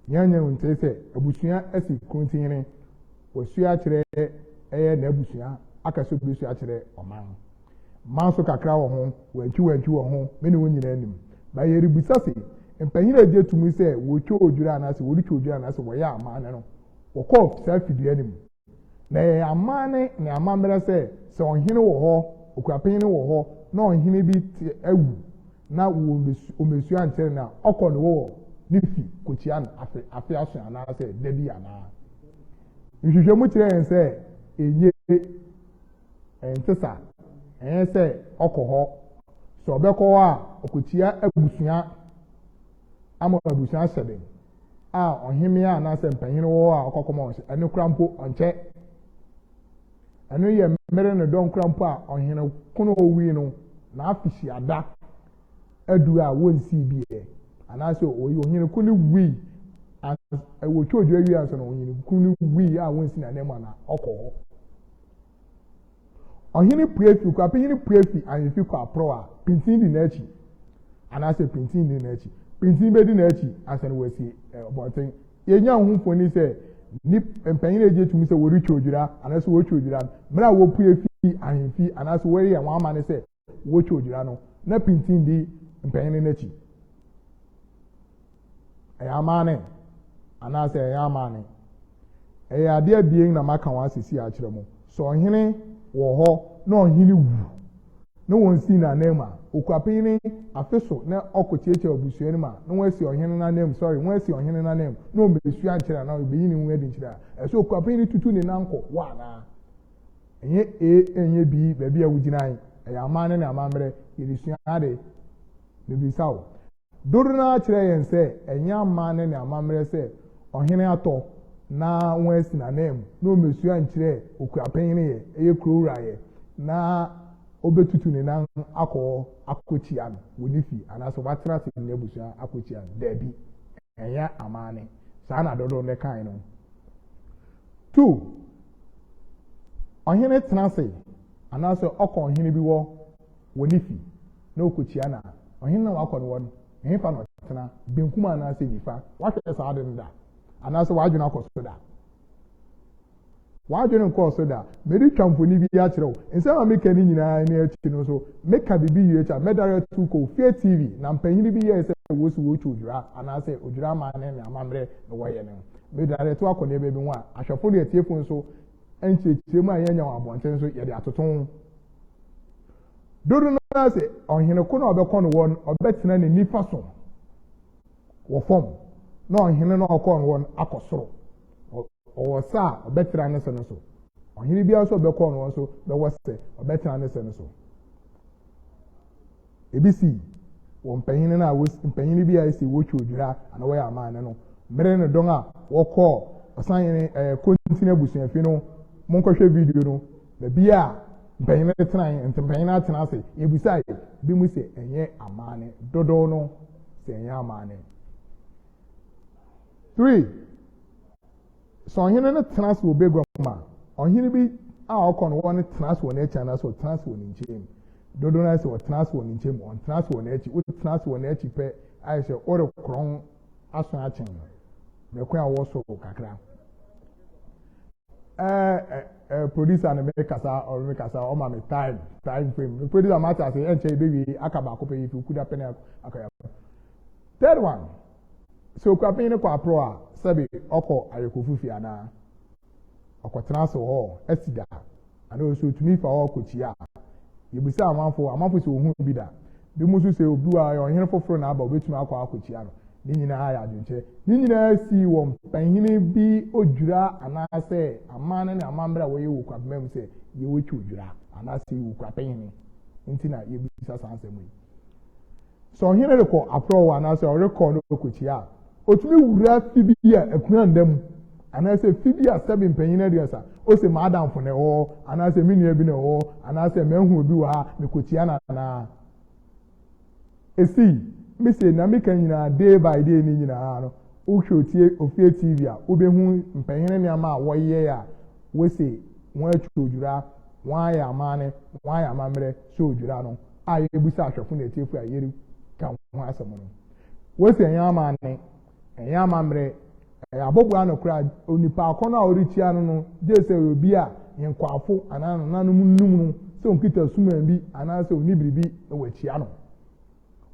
yan won't say, a bushia as he continue. Was she actually a nebusia, Akasu bush actually or man. Manso Kakra home, when you went to a home, many women in him. By a ribusasi. Mpanyina je tumi se wo twa Odwira na se wo twa Odwira na se wo ya amane no wo call self anim na ya amane na amamre se ohene wo ho Okuapeman wo ho na ohene bi awu na wo mesu antere na okọ no wo nifi kochia na afi aso ana se dabi ana nhwehwe mu kire en se enye entesa en se okọ ho so obekọ a okochia abusua ama abusia sebe ohime a na se mpanyin wo a okokoma o ene krampo onche ene ye mere ne don krampo a ohene kono owi no na afisi ada adu a wonsi bie ana se ohene kono wi wo chojo wi aso no ohene kono wi a wonsi na nema na okọ ohene prefi Okuapeman prefi an fi kwa pro a pintin di na echi ana se pintin di na echi pintin be di na echi asan wasi obotin yenya hunfoni se ni mpanyin eje tumi se wori chodwira ana se wo chodwira mra wo pue fi ahemfi ana se wori ya wama ne se wo chodwira no na pintin di mpanyin na echi ayamane ana se ayamane ade abien na maka wa sisi a kire mo so ohene wo ho na ohene wu no wonsi na nema Okuapeman afeso na okochieche obusuani ma no wasi ohene na name wasi ohene na name no mesu ankyere na obeyi ni hu adi nkyere so Okuapeman tutu ni nanko wa na enye bi baby awuginan ya amane na amamre yirisu ade bebisawo dodo na kyere yen se enye amane na amamre se ohene ato na wasi na name no mesu ankyere Okuapeman ye eye krowra ye na obetutu ni nan akochian wonifi anaso batra se ne busua akochian dabi enya amane saa na dodo ne kan no 2 ohene tenase anaso okọ ohene bi wo wonifi na okochian na ohene na wakọ no won ehefa no tena benkuma na se nifa wahwe saa de nda anaso wadwena akọso da wajene nko so da meri twamfoni bi ya kirew nsema meka ni nyina ni achi no so meka bibi yecha medare tu ko Fair TV na mpanyin bi ye se wosu wo Odwira ana se Odwira ma ne na amamre no woye ne medare tu akone be bi ho a ahwefo de atiefo nso enchechire mu ayanya wa abonten so ye de atoton dodo na se ohene ko na obekọ no won obetena ne nifa so wo fom na ohene na okọ no won akosoro o sa obetra ne se no so ohiri bia so obekọ no so be wose obetra ne se no so ebisi wo mpanyin na mpanyin bia esi wo Odwira ana wo ya amane no mere ne don a wo kọ osan continue busuafi no monkọhwe video no be bia mpanyin tena mpanyin atena ase ebisa bi mu se enye amane dodo no se enye amane 3 so ohene ne tenase obegwa ma ɔhene bi a ɔkɔ no wɔn tena so wɔ n'akyi anaasɛ ɔtena so wɔ ne nkyɛn mu dodo na sɛ ɔtena so wɔ ne nkyɛn mu ɔntena so wɔ n'akyi ɔtena so wɔ n'akyi pɛ ayɛ sɛ ɔrekorɔn aso akyɛn no mɛko a wɔso kakra producer no mekasa ɔma me time frame producer ma ta sɛ ɛnkyɛn bɛwie aka baako pɛ yi fi okuda pɛ ne akɔyɛ third one sɛ Okuapeman no kɔ aprɔ a sɛbi ɔkɔ ayɛkɔfufi anaa ɔkɔtena so hɔ asi da ana ɔso tumi fa hɔ kɔkyia yɛbisa amanfo sɛ ohun bi da bi mu nso sɛ obi a ɔhene foforɔ na aba obetumi akɔ akɔkyia no ne nyinaa yɛ adwenkyɛ ne nyinaa si wɔ mpanyini bi Odwira anaasɛ aman ne amambra wɔyɛ wɔ Okuapeman mu sɛ yɛwɔtwi Odwira anaasɛ wɔ Okuapeman nti na yɛbisa saa nsɛm yi sɛ ɔhene de kɔ aprɔ wɔ anaasɛ ɔrekɔ no kɔkyia otumi wura fi bi a akuna ndam anaasɛ fi bi a sɛbi mpanyini aduasa ose maadamfo ne hɔ anaasɛ me nua bi ne hɔ anaasɛ mahu obi wɔ ha mekɔkyia na anaa esi mese na meka nyinaa day by day ni nyinaa no wohwɛ ofie TV a wobɛhu mpanyini nneɛma a wɔyɛ a wose wɔn atwi Odwira wɔn ayɛ amane wɔn ayɛ amammerɛ sɛ Odwira no a yɛbusa ahwɛfo na etiefu a yɛre ka ho asɛm no wose ɛnyɛ amane ɛnyɛ amammerɛ abɔbɔa no kora onipa akɔnɔ a ɔrekyia no gye sɛ obi a yɛnkwafo anaa nanom num no sɛ onkita suman bi anaasɛ oni biribi wɔ akyia no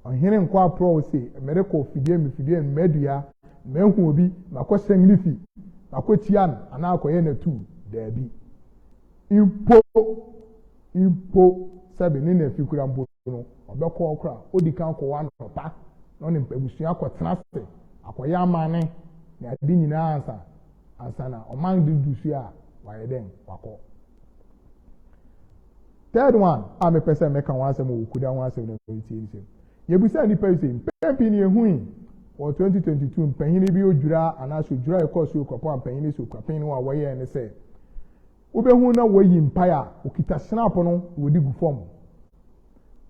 ɔhene nkɔ aprɔ sɛ mɛrekɔ fidie mmadua mahu obi makɔ hyɛn ne fi makɔ kyia no anaa akɔyɛ n'atu daabi impo sɛbi ne na fi kura mpo no ɔbɛkɔ kora odi kan kɔwa nɔpa na ɔne abusua akɔtena se akɔyɛ amane na ade nyinaa ansa na ɔman dudu so a wayɛ dɛn wakɔ third one a mepɛ sɛ mɛka ho asɛm wɔ kuda ho asɛm na ɛtie nsɛm yɛbusa nipa yi sɛ mpɛn ne ehui wɔ 2022 mpanyini bi Odwira anaasɛ Odwira ɛkɔ so kɔpɔ a mpanyini so Okuapeman no a wɔyɛ ne sɛ wobɛhu na wɔyi mpae a okita snap no wɔdi gu fam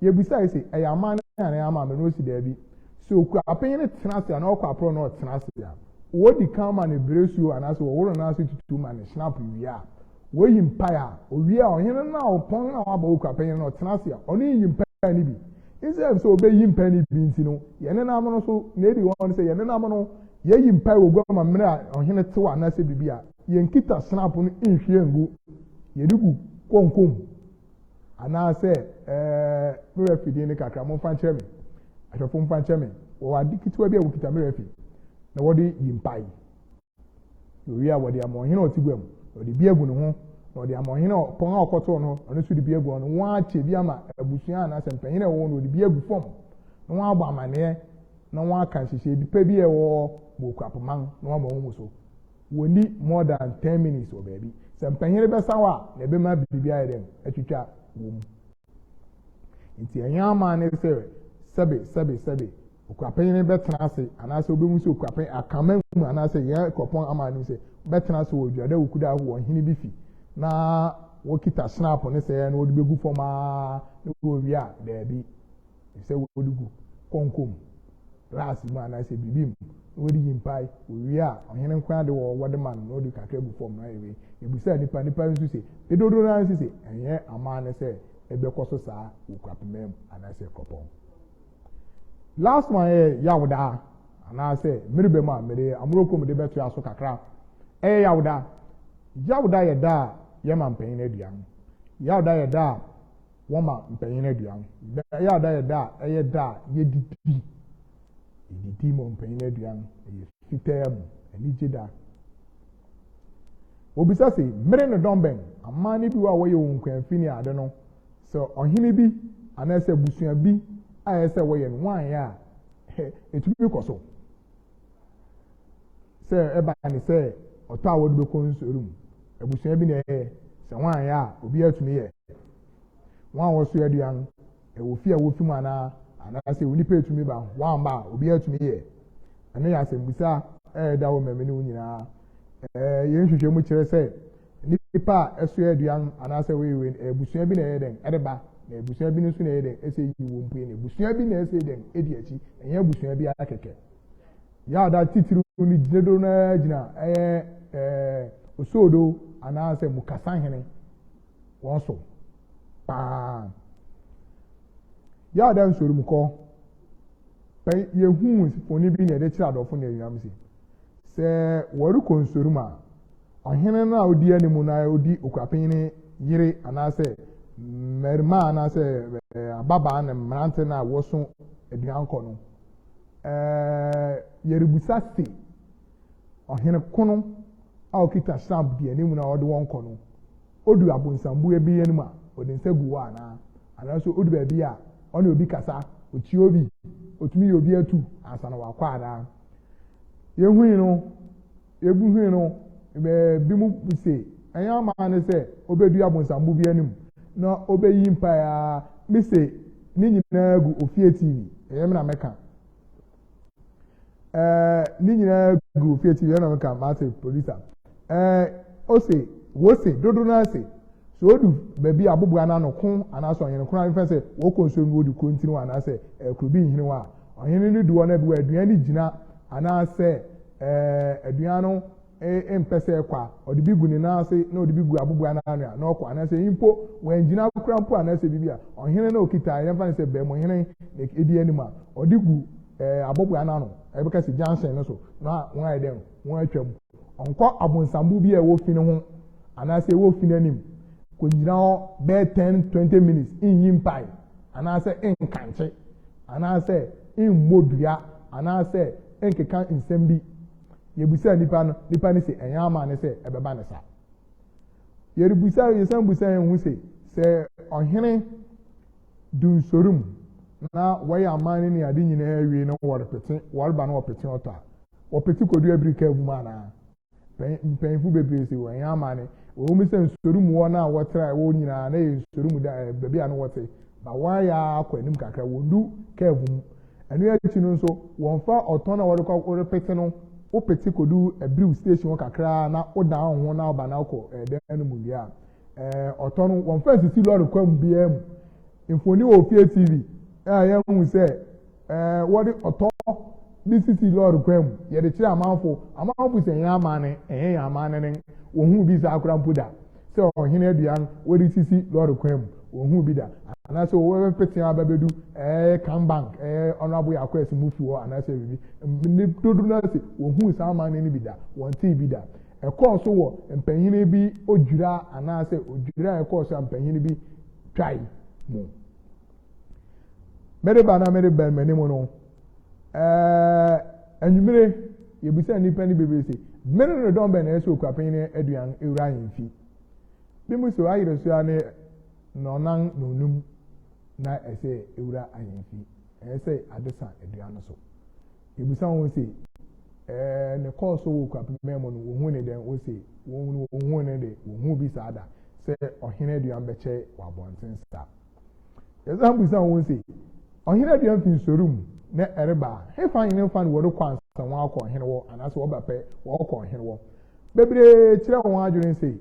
yɛbusa yi sɛ ɛyɛ aman na ɛyɛ ama no si daabi so Okuapeman no tena ase ana ɔkɔ aprɔ na ɔtena ase a wodi kan ma ne bresuo anaasɛ wɔworo na ase tutu ma ne snap wie a wɔyi mpae a owie a ɔhene na ɔpɔn na ɔaba Okuapeman no ɔtena ase a ɔno yi mpae ne bi instead sɛ obeyi mpae ne bi nti no yɛne nam no so na edi wɔn sɛ yɛne nam no yɛyi mpae wɔ guama mmerɛ a ɔhene tew anaasɛ bibi a yɛnkita snap no nhwie ngu yɛde gu konkom anaasɛ mmerɛ fidie ne kakra momfa nkyerɛ me ahwɛfo mfa nkyerɛ me wɔwɔ ade ketewa bi a wɔkita mmerɛ fi na wɔde yi mpae owie a wɔde ama ɔhene a ɔte gua mu wɔde bi agu ne ho na wɔde ama ɔhene a pɔn a ɔkɔtɔɔ no ɔno nso de bi agu ɔno wɔn akyɛ bi ama abusua anaasɛ mpanyini a wɔwɔ no wɔde bi agu fam na wɔn abɔ amaneɛ na wɔn aka nhyehyɛ bi pɛ bi a ɛwɔ Okuapeman na wɔn ama wɔn mu so wɔni more than 10 minutes wɔ baabi sɛ mpanyini bɛsa hɔ a na ɛbɛma biribi ayɛ dɛm atwitwa wɔn mu nti ɛnyɛ ama ne sɛ sɛbe Okuapeman bɛtena ase anaasɛ obɛmu sɛ Okuapeman akama mu anaasɛ yɛ kɔpɔn ama no sɛ bɛtena ase wɔ Odwira okuda wɔ ɔhene bi fi na wɔkita snap ne sɛ na wɔde bɛgu fam a na wɔwie a daabi sɛ wɔde gu konkom glass mu anaasɛ biribi mu na wɔde yi mpae wɔwie a ɔhene nkwa de wɔde ma no na wɔde kakra gu fam na ɛwɛ ebusa nipa nso sɛ edodo na nso sɛ ɛnyɛ ama ne sɛ ɛbɛkɔ so saa Okuapeman anaasɛ kɔpɔn last one yawda anaasɛ mmerebe mu a mmere amuroko mu de bɛto aso kakra yawda yɛ da a yɛma mpanyin aduan yawda yɛ da a wɔma mpanyin aduan yawda yɛ da a ɛyɛ da a yɛdidi mu mpanyin aduan ɛyɛ fitaa mu anigye da obisa sɛ mmere no dɔmbɛn aman ne bi wɔ a wɔyɛ wɔn nkwanfi ne ade no sɛ ɔhene bi anaasɛ busua bi ayɛ sɛ wɔyɛ no wɔanyɛ a ɛtumi kɔ so sɛ ɛba ne sɛ ɔtɔ a wɔde bɛkɔ nsoro mu abusua bi na ɛyɛ sɛ wɔanyɛ a obi atumi yɛ wɔn a wɔso aduan ɛwɔ fi a wɔfi mu anaasɛ onipa atumi ba wɔamba a obi atumi yɛ ɛno yɛ asɛmbusa ɛɛda wɔ mɛmɛ ne wo nyinaa yɛn hwehwɛ mu kyerɛ sɛ nipa a ɛso aduan anaasɛ wɔyɛ abusua bi na ɛyɛ dɛn ɛde ba na ebusua bi nso na yɛ dɛn ɛsɛ yi wɔn mpue na ebusua bi na ɛsɛ dɛn edi akyi ɛnyɛ ebusua bi akɛkɛ yawda titiri ni gyina do na gyina ɛyɛ osoodo anaasɛ mukasahene wɔn so paa yɛada nsorum kɔ pɛ yɛhu sifoni bi na yɛde kyerɛ adɔfo na anuam si sɛ wɔrekɔ nsorum a ɔhene no a odi anim na odi Okuapen yere anaasɛ mmarima anaasɛ ababaa na mmerante na wɔso aduan kɔ no yɛrebusa se ɔhene kono a ɔkita stamp di anim na ɔde wɔn kɔ no odu abonsambu bi anim a ɔde nsa gu hɔ anaasɛ odu baabi a ɔne obi kasa otie obi otumi yɛ obi atu ansa na wakɔ anaa yɛhui no bi mu se ɛnyɛ ama ne sɛ obedu abonsambu bi anim na obeyi mpa ya bi se ne nyinaa gu ofie TV ɛyɛ na mɛka ne nyinaa gu ofie TV ɛyɛ na mɛka maase producer ose wose dodo na se so odu baabi abobo ana no ko anaasɛ ɔhene kono afɛ sɛ wɔkɔ nsuo mu odu kontinu anaasɛ kurubi nhene wa ɔhene no du hɔ na bi wɔ aduan no gyina anaasɛ aduan no empɛ sɛ kwa ɔde bi gu ne nan ase na ɔde bi gu abobo ana no a na ɔkɔ anaasɛ impo wɔngyina kora mpo anaasɛ bibi a ɔhene na okita yɛmfa ne sɛ bɛn ɔhene na edi anim a ɔde gu abobo ana no ɛbɛka sɛ junction no so na wɔn ayɛ dɛn wɔn atwam ɔnkɔ abonsambu bi a ɛwɔ fi ne ho anaasɛ ɛwɔ fi n'anim kɔgyina hɔ bɛyɛ 10-20 minutes nyi mpae anaasɛ nkankye anaasɛ mmodua anaasɛ nkeka nsɛm bi yɛbusa nipa no sɛ ɛnyɛ ama ne sɛ ɛbɛba ne sa yɛsan busa yɛn ho sɛ ɔhene du nsorum na wɔyɛ aman ne ade nyinaa awie no wɔreba no wɔpete ɔtɔ a wɔpete kɔdu abirika mu anaa mpanyinfo bebree sɛ wɔnyɛ ama ne wɔn mu sɛ nsorum wɔ na wɔtra ɛwɔ nyinaa na yɛ nsorum da baabi a no wɔte ba wɔayɛ akɔ anim kakra wɔn du kɛɛvu mu ɛno akyi no nso wɔn fa ɔtɔn na wɔrepete no wopete kodu abriw station wɔ kakra na wodan ho na ɔba na ɔkɔ ɛdan no mu bia ɔtɔ no wɔn fa sisi lɔre kwam bia mu mfoni wɔ ofie TV yɛn hu sɛ wɔde ɔtɔ bi sisi lɔre kwam yɛde kyerɛ amanfo sɛ ɛyɛ amane ɛyɛ amane ne wɔn hu bi saa akora mpo da sɛ ɔhene aduan wɔde sisi lɔre kwam wɔn hu bi da anaasɛ wɔwɔ pete ababedu kan bank ɔnabo yɛ akɔ ɛsɛ mu fi hɔ anaasɛ bibi ne dodo na sɛ wɔn hu saa amane ne bi da wɔn ti bi da ɛkɔɔ so wɔ mpanyini bi odwira anaasɛ odwira ɛkɔɔ so mpanyini bi twae mu mɛde ba m'anim no anwumire yɛbusa nipa ne bebree sɛ mmere no dɔn bɛn na ɛsɛ Okuapen ne aduan ewura yɛn fi bi mu sɛ ayerɛ so ne nɔnan nonum na ɛsɛ ewura ayɛnfi ɛsɛ adesa aduan no so yɛbusa wɔn sɛ ne kɔɔ so wɔ Okuapen mu no wɔn hu ne dɛn wɔn sɛ wɔn hu ne de wɔn hu bi saa da sɛ ɔhene aduan bɛkyɛ wɔ abɔnten saa yɛsan busa wɔn sɛ ɔhene aduan fi nsorum na ɛreba hefa hene fa no wɔde kɔ ansa wɔn akɔ ɔhene wɔ anaasɛ wɔba pɛ wɔkɔ ɔhene wɔ bebree kyerɛ wɔn adwene sɛ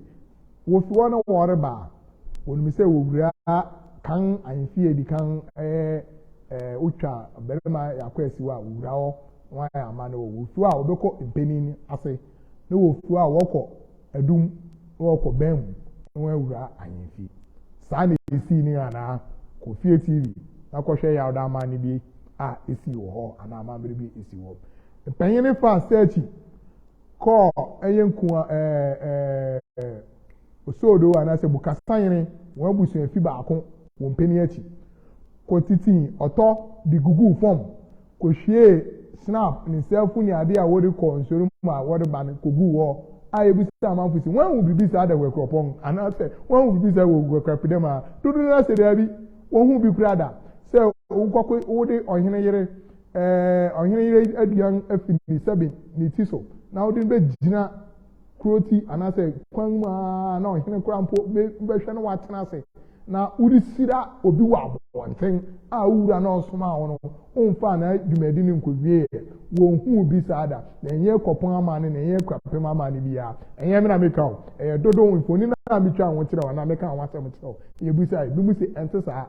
wofi hɔ no wɔreba wɔn sɛ wɔwura kan ahemfie edi kan otwa barima yakɔ asiwa wɔwura hɔ wɔn ayɛ ama no wofi hɔ a wɔbɛkɔ mpanyin ase na wofi hɔ a wɔkɔ adum na wɔkɔ bɛn mu na wɔn awura ahemfie saa na esi ne anaa kɔfie TV na kɔhwɛ yɛ ɔda ama ne bi a esi wɔ hɔ anaa ama bere bi esi hɔ mpanyin fa sɛɛkyi kɔɔ ɛyɛ nkuwa osoodo anaasɛ bukasanyere wɔn abusua fi baako wɔn mpanyin akyi kɔtiti ɔtɔ de gugu fam kɔhwie snap ne nsɛfo ne ade a wɔde kɔ nsoro mu a wɔde ba no kɔgu hɔ a ebi sɛ amanfo si wɔn ahu bibi saa da wɔ kuropɔn anaasɛ wɔn ahu bibi saa wɔ Okuapen mu a dodo na sɛ daabi wɔn hu bi kura da sɛ wokɔkɔ wode ɔhene yere aduan afi ne sɛbi ne ti so na wode bɛgyina kuro ti anaasɛ kwan mu a na ɔhene kora mpo bɛhwɛ no watena ase na wode sira obi wɔ abɔnten a wowura na ɔsoma wo no womfa na dwumadi ne nkɔwie wɔn hu bi saa da na ɛnyɛ kɔpɔn ama ne na ɛnyɛ Okuapen ama ne biara ɛnyɛ me na meka wo ɛyɛ dodo mfoni na metwa wo kyerɛ wo na meka wo asɛm kyerɛ wo yɛbusa bi mu sɛ ɛnte saa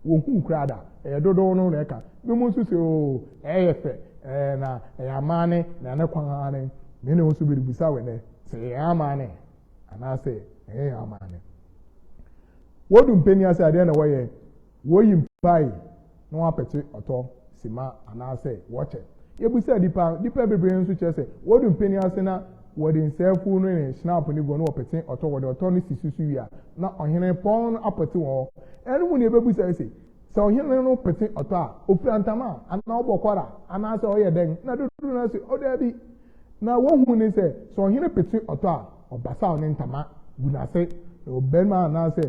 wɔn hu kura da ɛyɛ dodo no na ɛka bi mu nso sɛ o ɛyɛ fɛ na ɛyɛ amane na ne kwan ane me ne nso bi busa wɔ ne sɛ ɛyɛ amane anaasɛ ɛyɛ amane wodu mpani ase adeɛ na wɔyɛ woyi mpae na wapɛte ɔtɔ sima anaasɛ wɔkyɛ yɛbusa nipa bebree nso kyerɛ sɛ wodu mpani ase na wɔde nsɛɛfu no ne snap ne go no wɔpɛte ɔtɔ wɔde ɔtɔ no sisi so wia na ɔhene pɔn no apɛte wɔ ɛno mu ne yɛbɛbusa sɛ sɛ ɔhene no pɛte ɔtɔ a ofura ntama anaa ɔbɔ kɔra anaasɛ ɔyɛ dɛn na dodo no sɛ ɔda bi na wɔhu ne sɛ sɛ ɔhene pɛte ɔtɔ a ɔbasa ne ntama gu n'ase na ɔbɛrima anaasɛ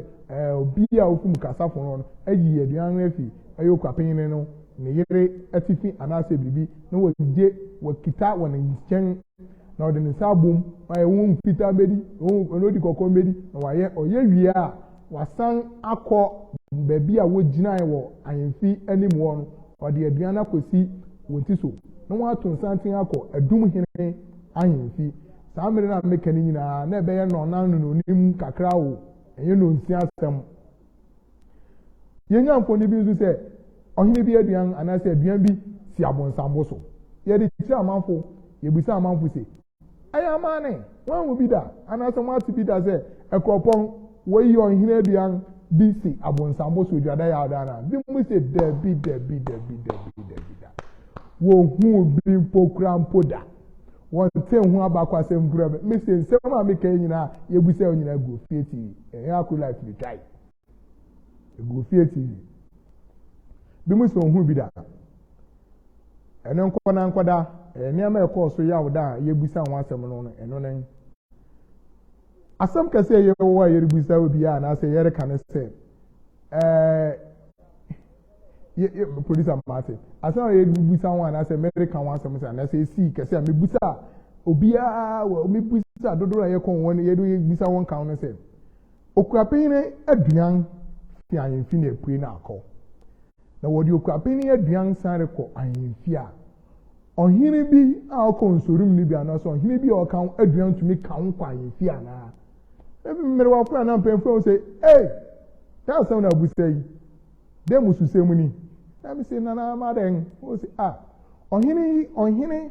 obi a ofum kasafo no ayi aduane afi ɛyɛ Okuapeman no ne yere atifi anaasɛ biribi na wɔkita wɔ ne nkyɛn na ɔde ne nsa abom ɔyɛ wɔn fitaa bɛdi wɔn odi kɔkɔɔ bɛdi na ɔyɛ wie a wasan akɔ baabi a wɔgyina wɔ ahemfi anim wɔ no ɔde aduane akɔsi wɔn ti so na wɔn ato nsanten akɔ adum hene ahemfi saa mmiri na mmeka ne nyinaa na ɛbɛyɛ nɔɔnan no n'onim kakra o ɛyɛ nonsia asɛm yɛnya mfoni bi nso sɛ ɔhene bi aduan anaasɛ aduan bi si abonsambo so yɛde kyerɛ amanfo yɛbisa amanfo sɛ ɛyɛ amane wɔn mu bi da anaasɛ wɔn ate bi da sɛ ɛkɔpɔn wɔyi ɔhene aduan bi si abonsambo so dwada yɛ adana bi mu sɛ dabi da wɔn hu bi mpo kura mpo da wɔn te ho abakɔ asɛm kura bɛ mese nsɛm a meka nyinaa yɛbisa wɔn nyinaa gu fie tv ɛyɛ AKRO life bi try gu fie tv bi mu sɛ wɔn hu bi da ɛno nkɔda nneɛma ɛkɔɔ so yɛ awoda a yɛbisa wɔn asɛm no ɛno ne asɛm kɛseɛ yɛwɔ a yɛrebisa obi a anaasɛ yɛreka ne sɛ producer Martin asɛm a yɛrebisa wɔn anaasɛ mɛreka wɔn asɛm sɛ anaasɛ esi kɛseɛ a mebusa obiara mebusa dodo a yɛkɔ wɔn yɛrebisa wɔn kan no sɛ Okuapeman aduan fi ahemfi na epue na akɔ na wɔde Okuapeman aduan san rekɔ ahemfi a ɔhene bi a ɔkɔ nsorum ne bi anaasɛ ɔhene bi a ɔka aduan tumi ka ho kɔ ahemfi anaa ebi mmerewafo a na mpanyinfo sɛ taa asɛm na abusa yi dɛ mususɛm ni na mi sɛ nana amaden o sɛ ɔhene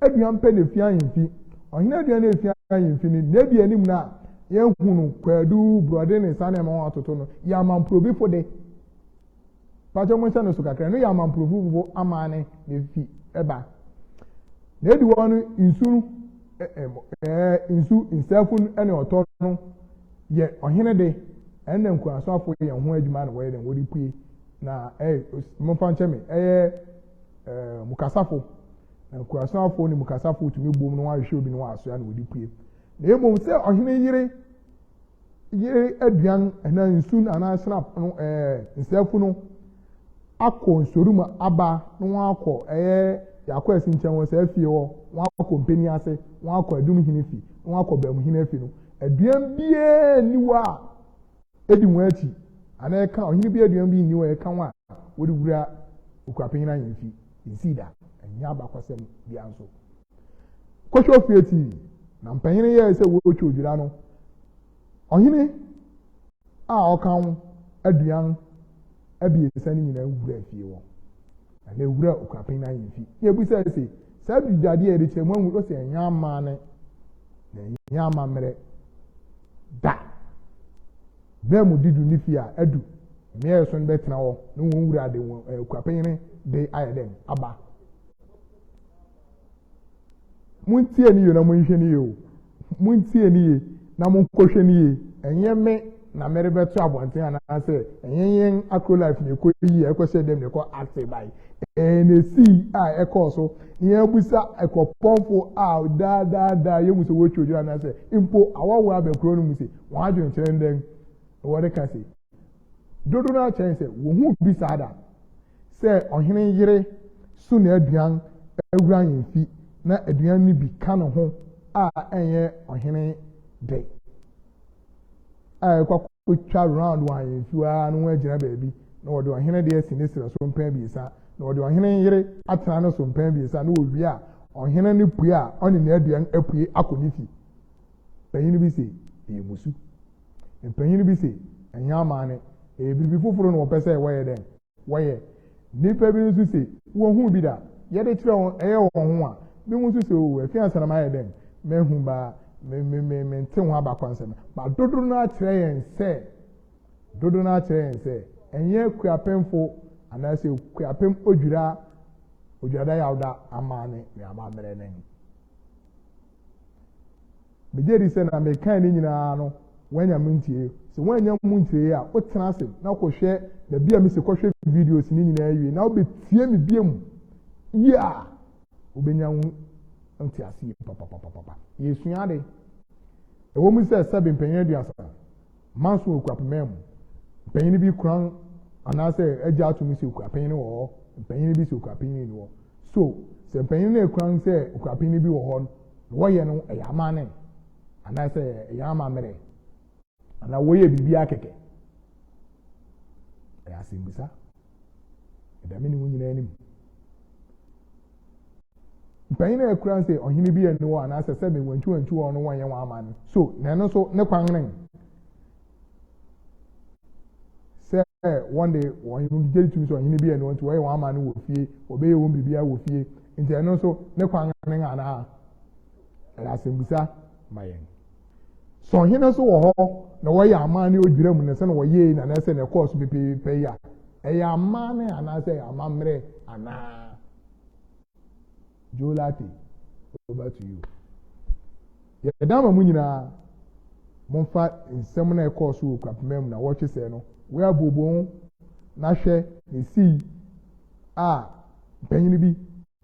aduan pɛ na efi ahemfi ɔhene aduan na efi ahemfi ni na ebi anim na yɛn hunu kwadu brɔde ne nsa na ɛma wɔn atoto no yɛ amampurobifo de pàtó mo nhyɛ no so kakra no yɛ amampurobifo amaane na efi ɛba na edi wɔn nsu nsɛfo ɛna ɔtɔ no yɛ ɔhene de ɛna nkuasafo yɛ ho adwuma na wɔyɛ de wɔde pue na momfa nkyɛn me ɛyɛ mukasafo na nkuasafo ne mukasafo tumi bom no ahwehwɛ obi no asoa na wɔde pue na emom sɛ ɔhene yere aduan ɛna nsu ana snap no nsɛfo no akɔ nsorum aba na wɔn akɔ yakɔ esi nkyɛn wɔn sɛ afie hɔ wɔn akɔ mpeni ase wɔn akɔ adum hene fi wɔn akɔ bɛn hene fi no aduan biara niwa edi wɔn akyi ana ɛka ɔhene bi aduan bi niwa ɛka wɔn a wɔde wura Okuapeman ahemfi nsi da ɛnyɛ abakɔsɛm bia nso kɔhwɛ ofie ti na mpanyini yɛ sɛ wɔretwa Odwira no ɔhene a ɔka ho aduan abiesa ne nyinaa wura fie wɔ na ewura Okuapeman ahemfi yɛbusa sɛ saa bidwade a yɛde kyerɛ mu ahu sɛ ɛnyɛ amane na ɛnyɛ amammerɛ da bɛɛ mu didu ne fie a adu mmea so no bɛtena hɔ na wɔn wura de wɔn Okuapeman de ayɛ dɛm aba muntie ne yie na monhwɛ ne yie o muntie ne yie na monkɔhwɛ ne yie ɛnyɛ me na mmeri bɛto abɔnten anaasɛ ɛnyɛ yɛn AKRO life na ɛkɔ yi ɛkɔhyɛ dɛm na ɛkɔ ase bae ɛnɛsi a ɛkɔɔ so yɛn busa ɛkɔpɔnfo a daadaa yɛn mu sɛ wɔtwa Odwira anaasɛ mpo awawo abɛkuro no mu sɛ wɔn adwene kyerɛ ndɛn wɔde ka sɛ dodo no akyɛn sɛ wɔn ho bi saa da sɛ ɔhene yere so na aduan awura ahemfi na aduan no bi ka ne ho a ɛnyɛ ɔhene de a ɛkɔ twa round wɔ ahemfi a no ho agyina baabi na wɔde ɔhene de asi ne srɛ so mpɛn biesa na wɔde ɔhene yere atena no so mpɛn biesa na wɔwie a ɔhene no pue a ɔne n'aduan apue akɔ ne fi panyin bi sɛ ɛyɛ musu panyin bi sɛ ɛnyɛ amane biribi foforɔ na wɔpɛ sɛ wɔyɛ dɛn wɔyɛ nipa bi nso sɛ wɔn ho bi da yɛde kyerɛ wɔn ɛyɛ wɔn ho a bi mu nso sɛ o efi asanama ayɛ dɛn mɛhu baa me nte ho aba konsem ba dodo na kire yen se enye Okuapemfo anase Okuapem Odwira da yawda amane me amamere nen Bejeri se na me kan ni nyina no wanya muntie se wanya muntie a otena se na kohwe da bia me se kohwe videos ni nyina awie na obetie me biam ya obenya hu anti asi papa yesua de ewo mu se sabe mpanyin aduasa manso Okuapem mpanyin bi kuran anase agya ato mu se Okuapem wo mpanyin bi se Okuapem ni wo so se mpanyin na kuran se Okuapem bi wo ho wo ye no eyamane anase eyama mere ana wo ye bibia keke ya simbisa edame ni nyina anim mpanyin na kuran se ohini bi enu wo anase sebe wantu wo no won ye wa amane so na no so ne kwan nen se one day won jeri tumi so ohini bi enu wo ye wa amane wo fie obeye wo bibia wo fie nti eno so ne kwan nen ana ya simbisa mayen so hina so wo ho na wo ya amane Odwira mu ne se na wo ye na na se na course pepe ya e ya amane ana se ya amamre ana Jolati over to you ya dama mu nyina monfa nsem na course Okuapem na wo hwe se no we abobon na hwe ne si panyin bi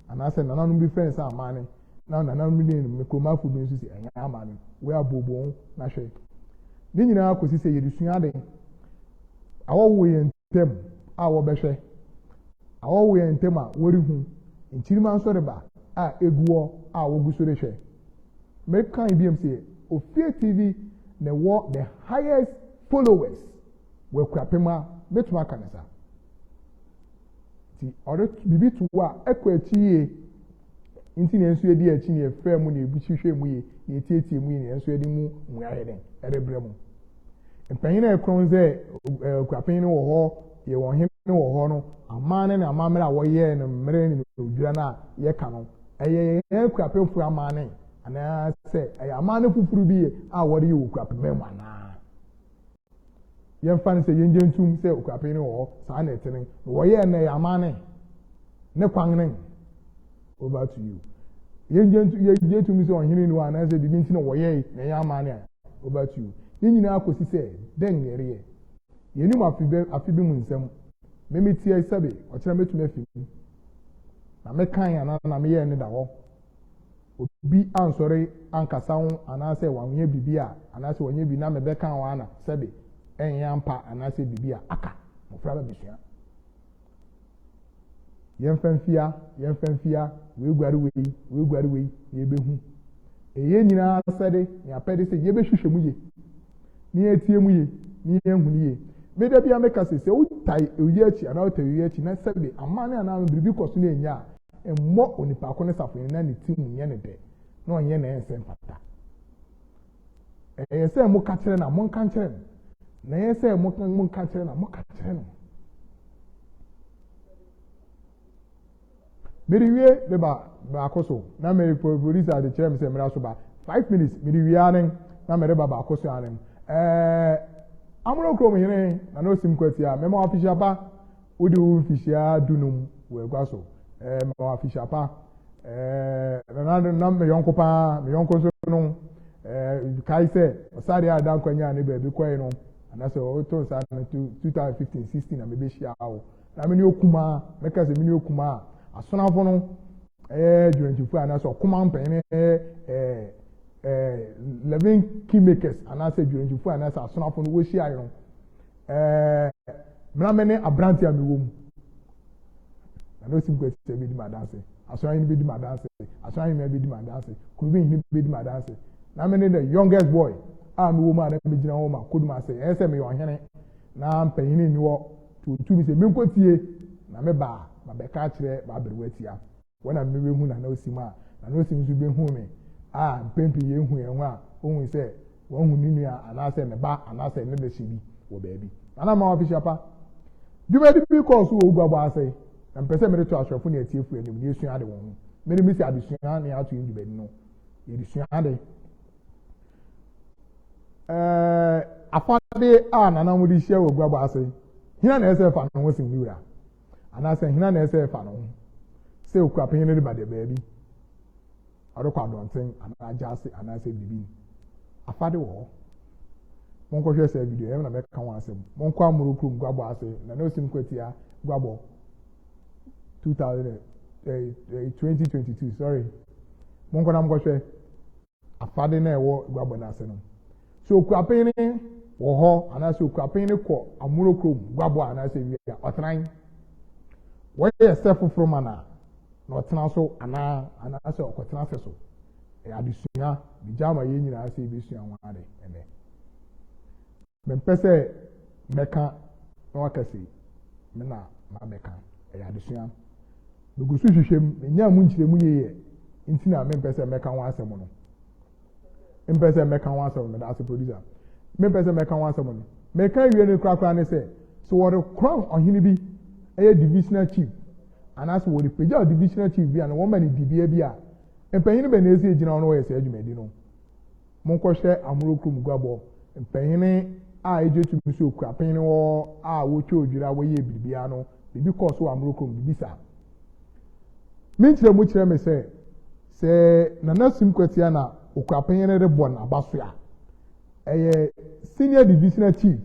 ana se na nanu bi friends amane na nanu bi ne komafu bi nso se anya amane we abobon na hwe ni nyina akosi se yedusua de awo ye ntem wo behwe awo ye ntem a wori hu nchirima nso reba eguo wo gusore hwe me kan BMC Ofie TV ne wo the highest followers we Okuapem betuma kanisa ti ore bibi tuwa ekwachiye nti ne nso edi achi ne efa mu ne ebuchihwe mu ye ne tietie mu ne nso edi mu nwayeden erebre mu mpanyin na ekron ze Okuapem wo ho ye wo hene wo ho no amane na amamere a wo ye no mmere ne Odwira na ye ka no eye Okuapemfo amane ana se amane fufuru bi wori ye Okuapem ana ye mfa se yenjentum se Okuapem wo sa na etene wo ye na amane ne kwanne over to you yenjentum se ohene ni ana se bibi ntino wo ye na ye amane over to you ni nyina akosi se den yere yeni mu afibi mu nsem memitie isabe okira metumi afi na mekan ya na me ye ne da ho obi ansori ankasa ho anase wanwe bibia anase wanye bi na me be kan wa na sabe enya mpa anase bibia aka mofra ba besua yemfamfia we guare we ye behu eye nyina asade ya pede se ye behwehwe mu ye ni etie mu ye ni ehunu ye meda bia meka se utai oye achi ana utai oye achi na sabe amane ana biribi koso na enya emmo onipa ko ne safo na ne tim nye ne de na onye na ense mfata se mo ka kire na mo nka kire na se mo nka kire na mo ka kire no meriwie de ba akoso na meri police ade kire me se mera so ba 5 minutes meriwie anen na mere ba akoso anen amuro krom hene na no sim kwati a memo official pa odi official dunum we gwaso memo official pa na me yonko pa me yonko so no kai se osari ada kwanya ne ba bi kwai no ana se o to sa na 2015 16 na me be shia awo na me ni okuma me ka se me ni okuma asona fo no jurantifu ana se okuma mpan 11 keymakers anase jurantifu anase asonafo no wo hia yo mramene abranti amewom na no sim kwete be di madanse asona ni be di madanse asona ni be di madanse kubi ni be di madanse na mene the youngest boy amewom ana me gina wo ma koduma se ese me yo hene na mpanyini ni wo tu mi se me nkotie na me ba be ka kire ba berewatia wona me we hu na no sim a na no sim zu be hu me pempi ye hu enwa a ohun se won hu ninu a anase ne ba anase ne de shibi wo baabi ana ma official pa duma di bi course wo ugbo ase na mpese me to asofo na etiefu anim ni esu ade won me ni mi si adesua na ya to yin dubani no ye desua ade afade a nana mu di hyia wɔ guabo ase hina na ɛsɛ fa no ho sim wura anaasɛ hina na ɛsɛ fa no ho sɛ Okuapeman ne de ba de baabi ɔde kɔ adɔnten anaa ase anaasɛ bibi afade wɔ hɔ monkɔhwɛ sɛ video ɛm na mɛka ho asɛm monkɔ amoro kurom guabo ase na na osim kwatia guabo 2022 sorry monkɔ na monkɔhwɛ afade na ɛwɔ guabo na ase no so Okuapeman wɔ hɔ anaasɛ Okuapeman kɔ amoro kurom guabo anaasɛ wia ɔtran wɔyɛ sɛ foforɔ ma na ɔtena so anaasɛ ɔkɔtena sɛ so adesua bijama yɛ nyinaa sɛ ebesua ho ade ɛnɛ mempɛ sɛ mɛka na waka sɛ me na mabɛka ɛyɛ adesua megu so hwehwɛ mu menya mu nkyerɛ mu yɛyɛ nti na mempɛ sɛ mɛka ho asɛm no mempɛ sɛ mɛka ho asɛm no daase producer mempɛ sɛ mɛka ho asɛm no mɛka wie no korakora ne sɛ so wɔde crown ɔhene bi ɛyɛ divisional chief anaasɛ wɔde pagya divisional chief bi a na wɔma ne dibea bi a mpanyin bɛ na esi gyina no wɔyɛ sɛ adwumadi no monkɔhwɛ amoro kurom guabo mpanyin a egye tumi so Okuapeman wɔ a wotwa Odwira wɔyɛ bibia no bibi kɔ so amoro kurom bibi sa menkyerɛ mu kyerɛ me sɛ nana sim kwatia na Okuapeman ne rebɔ n'aba so a ɛyɛ senior divisional chief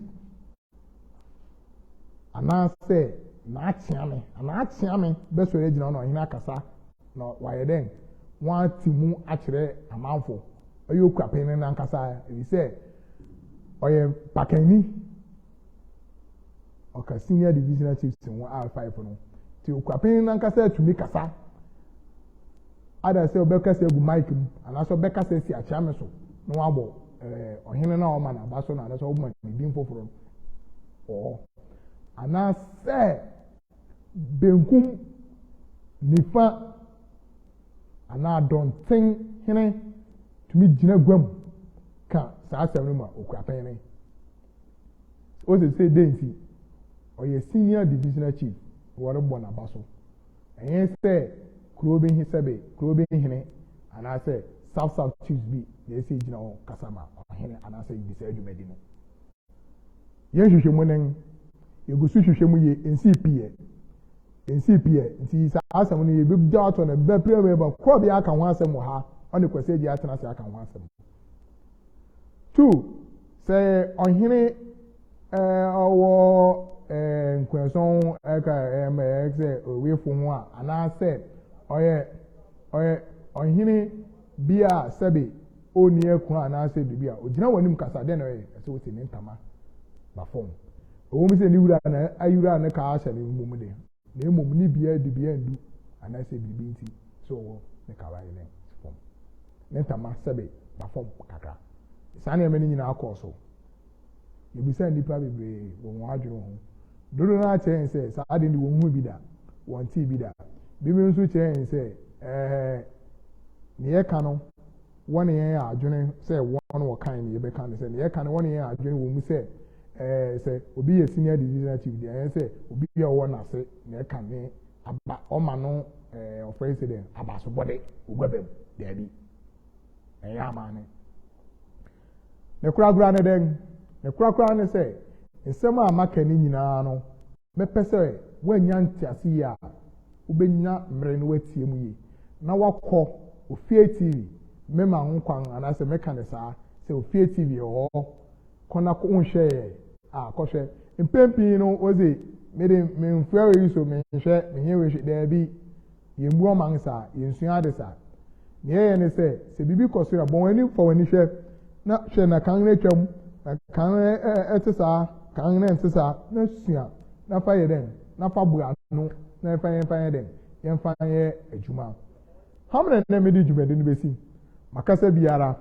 anaasɛ n'ateame bɛsɔre gyina no ɔhene akasa na wayɛ dɛn wɔn ati mu akyerɛ amanfo ɔyɛ Okuapeman nankasa ebi sɛ ɔyɛ pakani ɔka senior divisional chief si ho R5 no ti Okuapeman nankasa atumi kasa ada sɛ ɔbɛkasa egu mic mu anaasɛ ɔbɛkasa si akyame so na wabɔ ɔhene na ɔma n'aba so na anaasɛ ɔbɔ ne din foforɔ anaasɛ benkum nifa anaa dɔnten hene tumi gyina guam ka saa asɛm no ma Okuapeman o sɛ denti ɔyɛ senior divisional chief wɔrebɔ n'aba so ɛyɛ sɛ kuro bi hene anaasɛ south chiefs bi na ɛsɛ gyina hɔ kasa ma ɔhene anaasɛ bisa adwumadi no yɛn hwehwɛ mu nen yɛgu so hwehwɛ mu yɛ nsi pie nti saa asɛm no yɛbɛgya atɔ na bɛpere mu ɛba kɔ bi aka ho asɛm wɔ ha ɔne kwasɛ gye atena sɛ aka ho asɛm 2 sɛ ɔhene ɔwɔ nkwanson ɛka sɛ owefo ho a anaasɛ ɔyɛ ɔhene bi a sɛbe ɔnni akunu anaasɛ bibi a ogyina wɔ anim kasa dɛn na ɔyɛ ɛsɛ wɔte ne ntama ba fam ɔwɔ mu sɛ ne wura na ayura ne ka ahyɛ ne mmom de na mmom ne bia de bia ndu anaasɛ bibi nti sɛ ɔwɔ ne ka ba yɛ ne fam ne ntama sɛbe ba fam kakra saa nneɛma no nyinaa kɔɔ so yɛbisa nnipa bebree wɔn wɔn adwene ho dodo no akyerɛ yɛn sɛ saa ade ne wɔn ho bi da wɔn ti bi da bibi nso kyerɛ yɛn sɛ ne yɛka no wɔne yɛn adwene sɛ wɔn wɔkan ne yɛbɛka no sɛ ne yɛka no wɔne yɛn adwene wɔ mu sɛ sɛ obi yɛ senior divisional chief deɛ ɛyɛ sɛ obi a ɔwɔ n'ase ne yɛka ne aba ɔma no ɔfrɛ sɛ dɛ abasobɔde Okuapeman daabi ɛyɛ amaane ne korakora ne dɛn ne korakora ne sɛ nsɛm a maka ne nyinaa no mɛpɛ sɛ wɔanya ntease yi a wobɛnya mmerɛ no watie mu yie na wakɔ Ofie TV mema ho kwan anaasɛ meka ne saa sɛ Ofie TV ɛwɔ kɔna nhwɛ a kɔhwɛ mpempii no oze mede memfua wei so menhwɛ mehia wei hwɛ daabi yɛmbu ɔman saa yɛnsua ade saa ne yɛyɛ ne sɛ bibi kɔ so a bɔn w'ani fa w'ani hwɛ na hwɛ na kan no atwam na kan ɛte saa kan no ɛnte saa na sua na fa yɛ dɛn na fa bua no na yɛmfa yɛ dɛn yɛmfa yɛ adwuma hamna na mede dwumadi no bɛsi makasa biara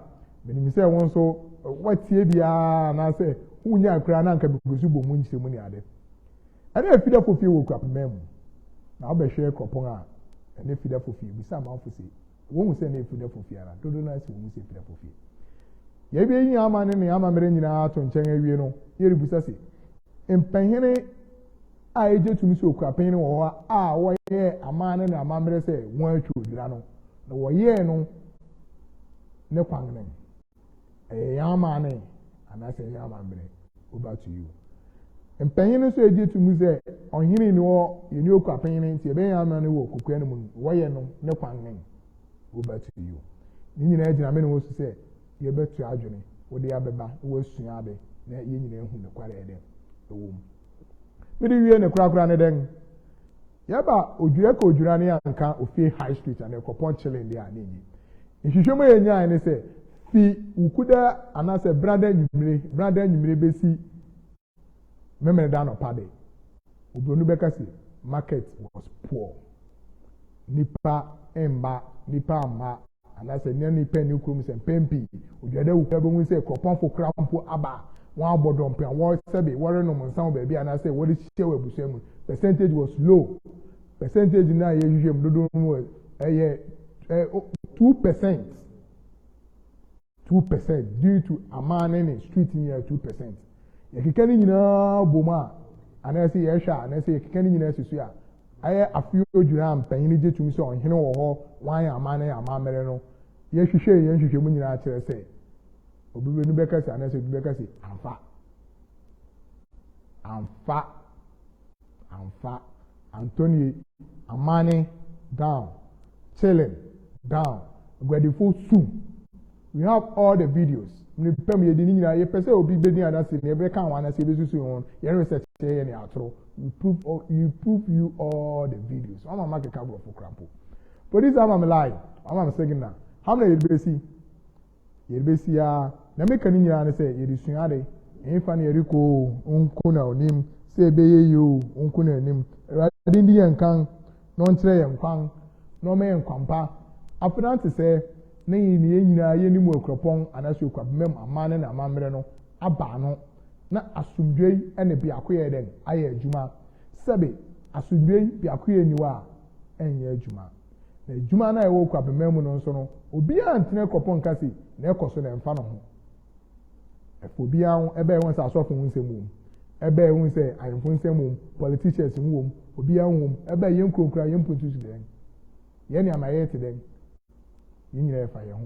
menim sɛ wɔn nso watie biara anaasɛ wonya akora na anka bɛkurusu bɔ mu nkyerɛ mu ne ade ɛne afida fofie wɔ Okuapeman mu na wobɛhwɛ kɔpɔn a ɛne afida fofie bisa amanfo sɛ wɔn sɛ ne afida fofie ara dodo no asɛ wɔn sɛ afida fofie yɛbi yi ama ne ama mmere nyinaa to nkyɛn awie no yɛrebusa sɛ mpanyene a ɛgye tumi sɛ Okuapeman wɔ hɔ a wɔyɛ aman ne amammerɛ sɛ wɔn atwa Odwira no na wɔyɛɛ no ne kwan ne ɛyɛ ama ne and I say amamre over to you. And penny so eji to me say on hini no you know Okuapeman ti e be yam no wo kokua no mu woye no ne kwan over to you. Ni nyina agina me no wo say ye betu adwene wo de abeba wo asua ade na ye nyina ehu ne kware ede ewo mu. Me de wie ne kura ne den yaba Odwira ka Odwira ne anka ofie high street and ekopon chilling there ani. Nhihwemo ye nyaa ne say fi ukuda anase brother nyumire besi memere da no pade obronu beka say market was poor nipa emba nipa ama anase nipa ni krom se pempi Odwira ukuda be hu say ekopon fo krampo aba wan abodom pe won sebe wore no monsan ba bia anase wori hye wa busuamu percentage was low percentage na ye hwehwem dodo mu 2% due to a man in the street near 2%. If you can't boma, and I say Yasha, and I say Kenny in Suya, I a few dram penny to me so, you know, why a man and a mamma. Yes, you share, yes, you mean, I say. Obi Becca, and I said, Becca, I'm fat, Anthony, a money down, chilling down, where the full soon. We have all the videos. You prove you all the videos. I'm a market cabo for crampo. But this time I'm alive. I'm saying now. How many you'll be see ya? The mechanic and say, it is Sunday. Infani Rico, Unkuna nim, say be you, Unkuna nim, Indian Kang, non tray and Kang, no man Kampa. After that to say, na nyina ye ni mu Okuapem anaso Okuapem amane na amamre no aba no na asumdwei ene biakoye den aye adwuma sebe asumdwei biakoye niwa enye adwuma na adwuma na ye Okuapem mu no nso no obi antene Okuapem kasi na ekoso na emfa no ho efobi an ebe won sa asofo nsemu ebe won se ayemfo nsemu politicians nwom obi an wom ebe ye nkronkra ye mpotutu den ye ni amaye te den nyina fa ye ho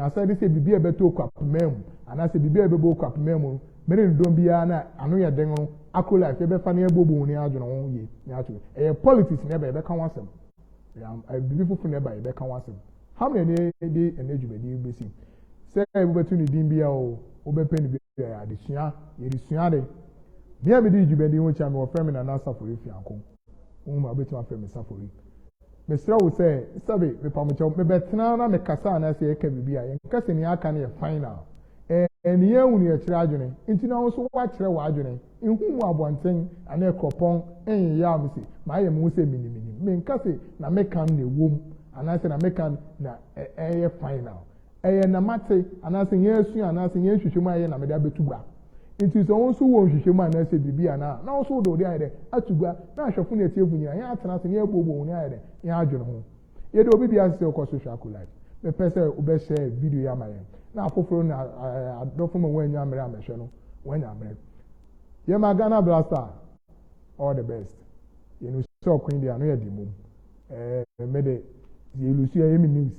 asade se bibi ebeto Okuapem anase bibi ebebo Okuapem mere ndom bia na anu ye den no AKRO life ebe fa na ebobo ni adwono ho ye ni atu politics na ebe ka wasem bibi fufu na ebe ka wasem how many dey enejubedi besi se ebeto ni din bia o obepe ni bia adesua ye desua de bia be di jubedi ho cha me wo frame na nasa for ifi anko ma betu aframe safori Mr. will say, Sabi, the Pamucho, Betana, Mekasa, and I say, Kabibia, and Cassini, I can hear final. And here when you're tragedy, into now also watch the wagony, in whom I want thing, and a Okuapem, and Yamsi, my Muse Mini, mean Cassi, na mekan the womb, and I said, I mekan na a final. A namate, and I say, yes, and I say, yes, you should my and Medabetuba. It is also one she man said Bibia now. Now so do the idea. Atuga, now shall a telephone, I asked an near Bobo, Yajon. Yet Obibia still cause social life. The person who best share video Yamayan. Now for I don't from when Yamara channel, when I'm read. Yamagana Blaster, all the best. You know, so Queen, I know the moon. Made it, you Lucia News.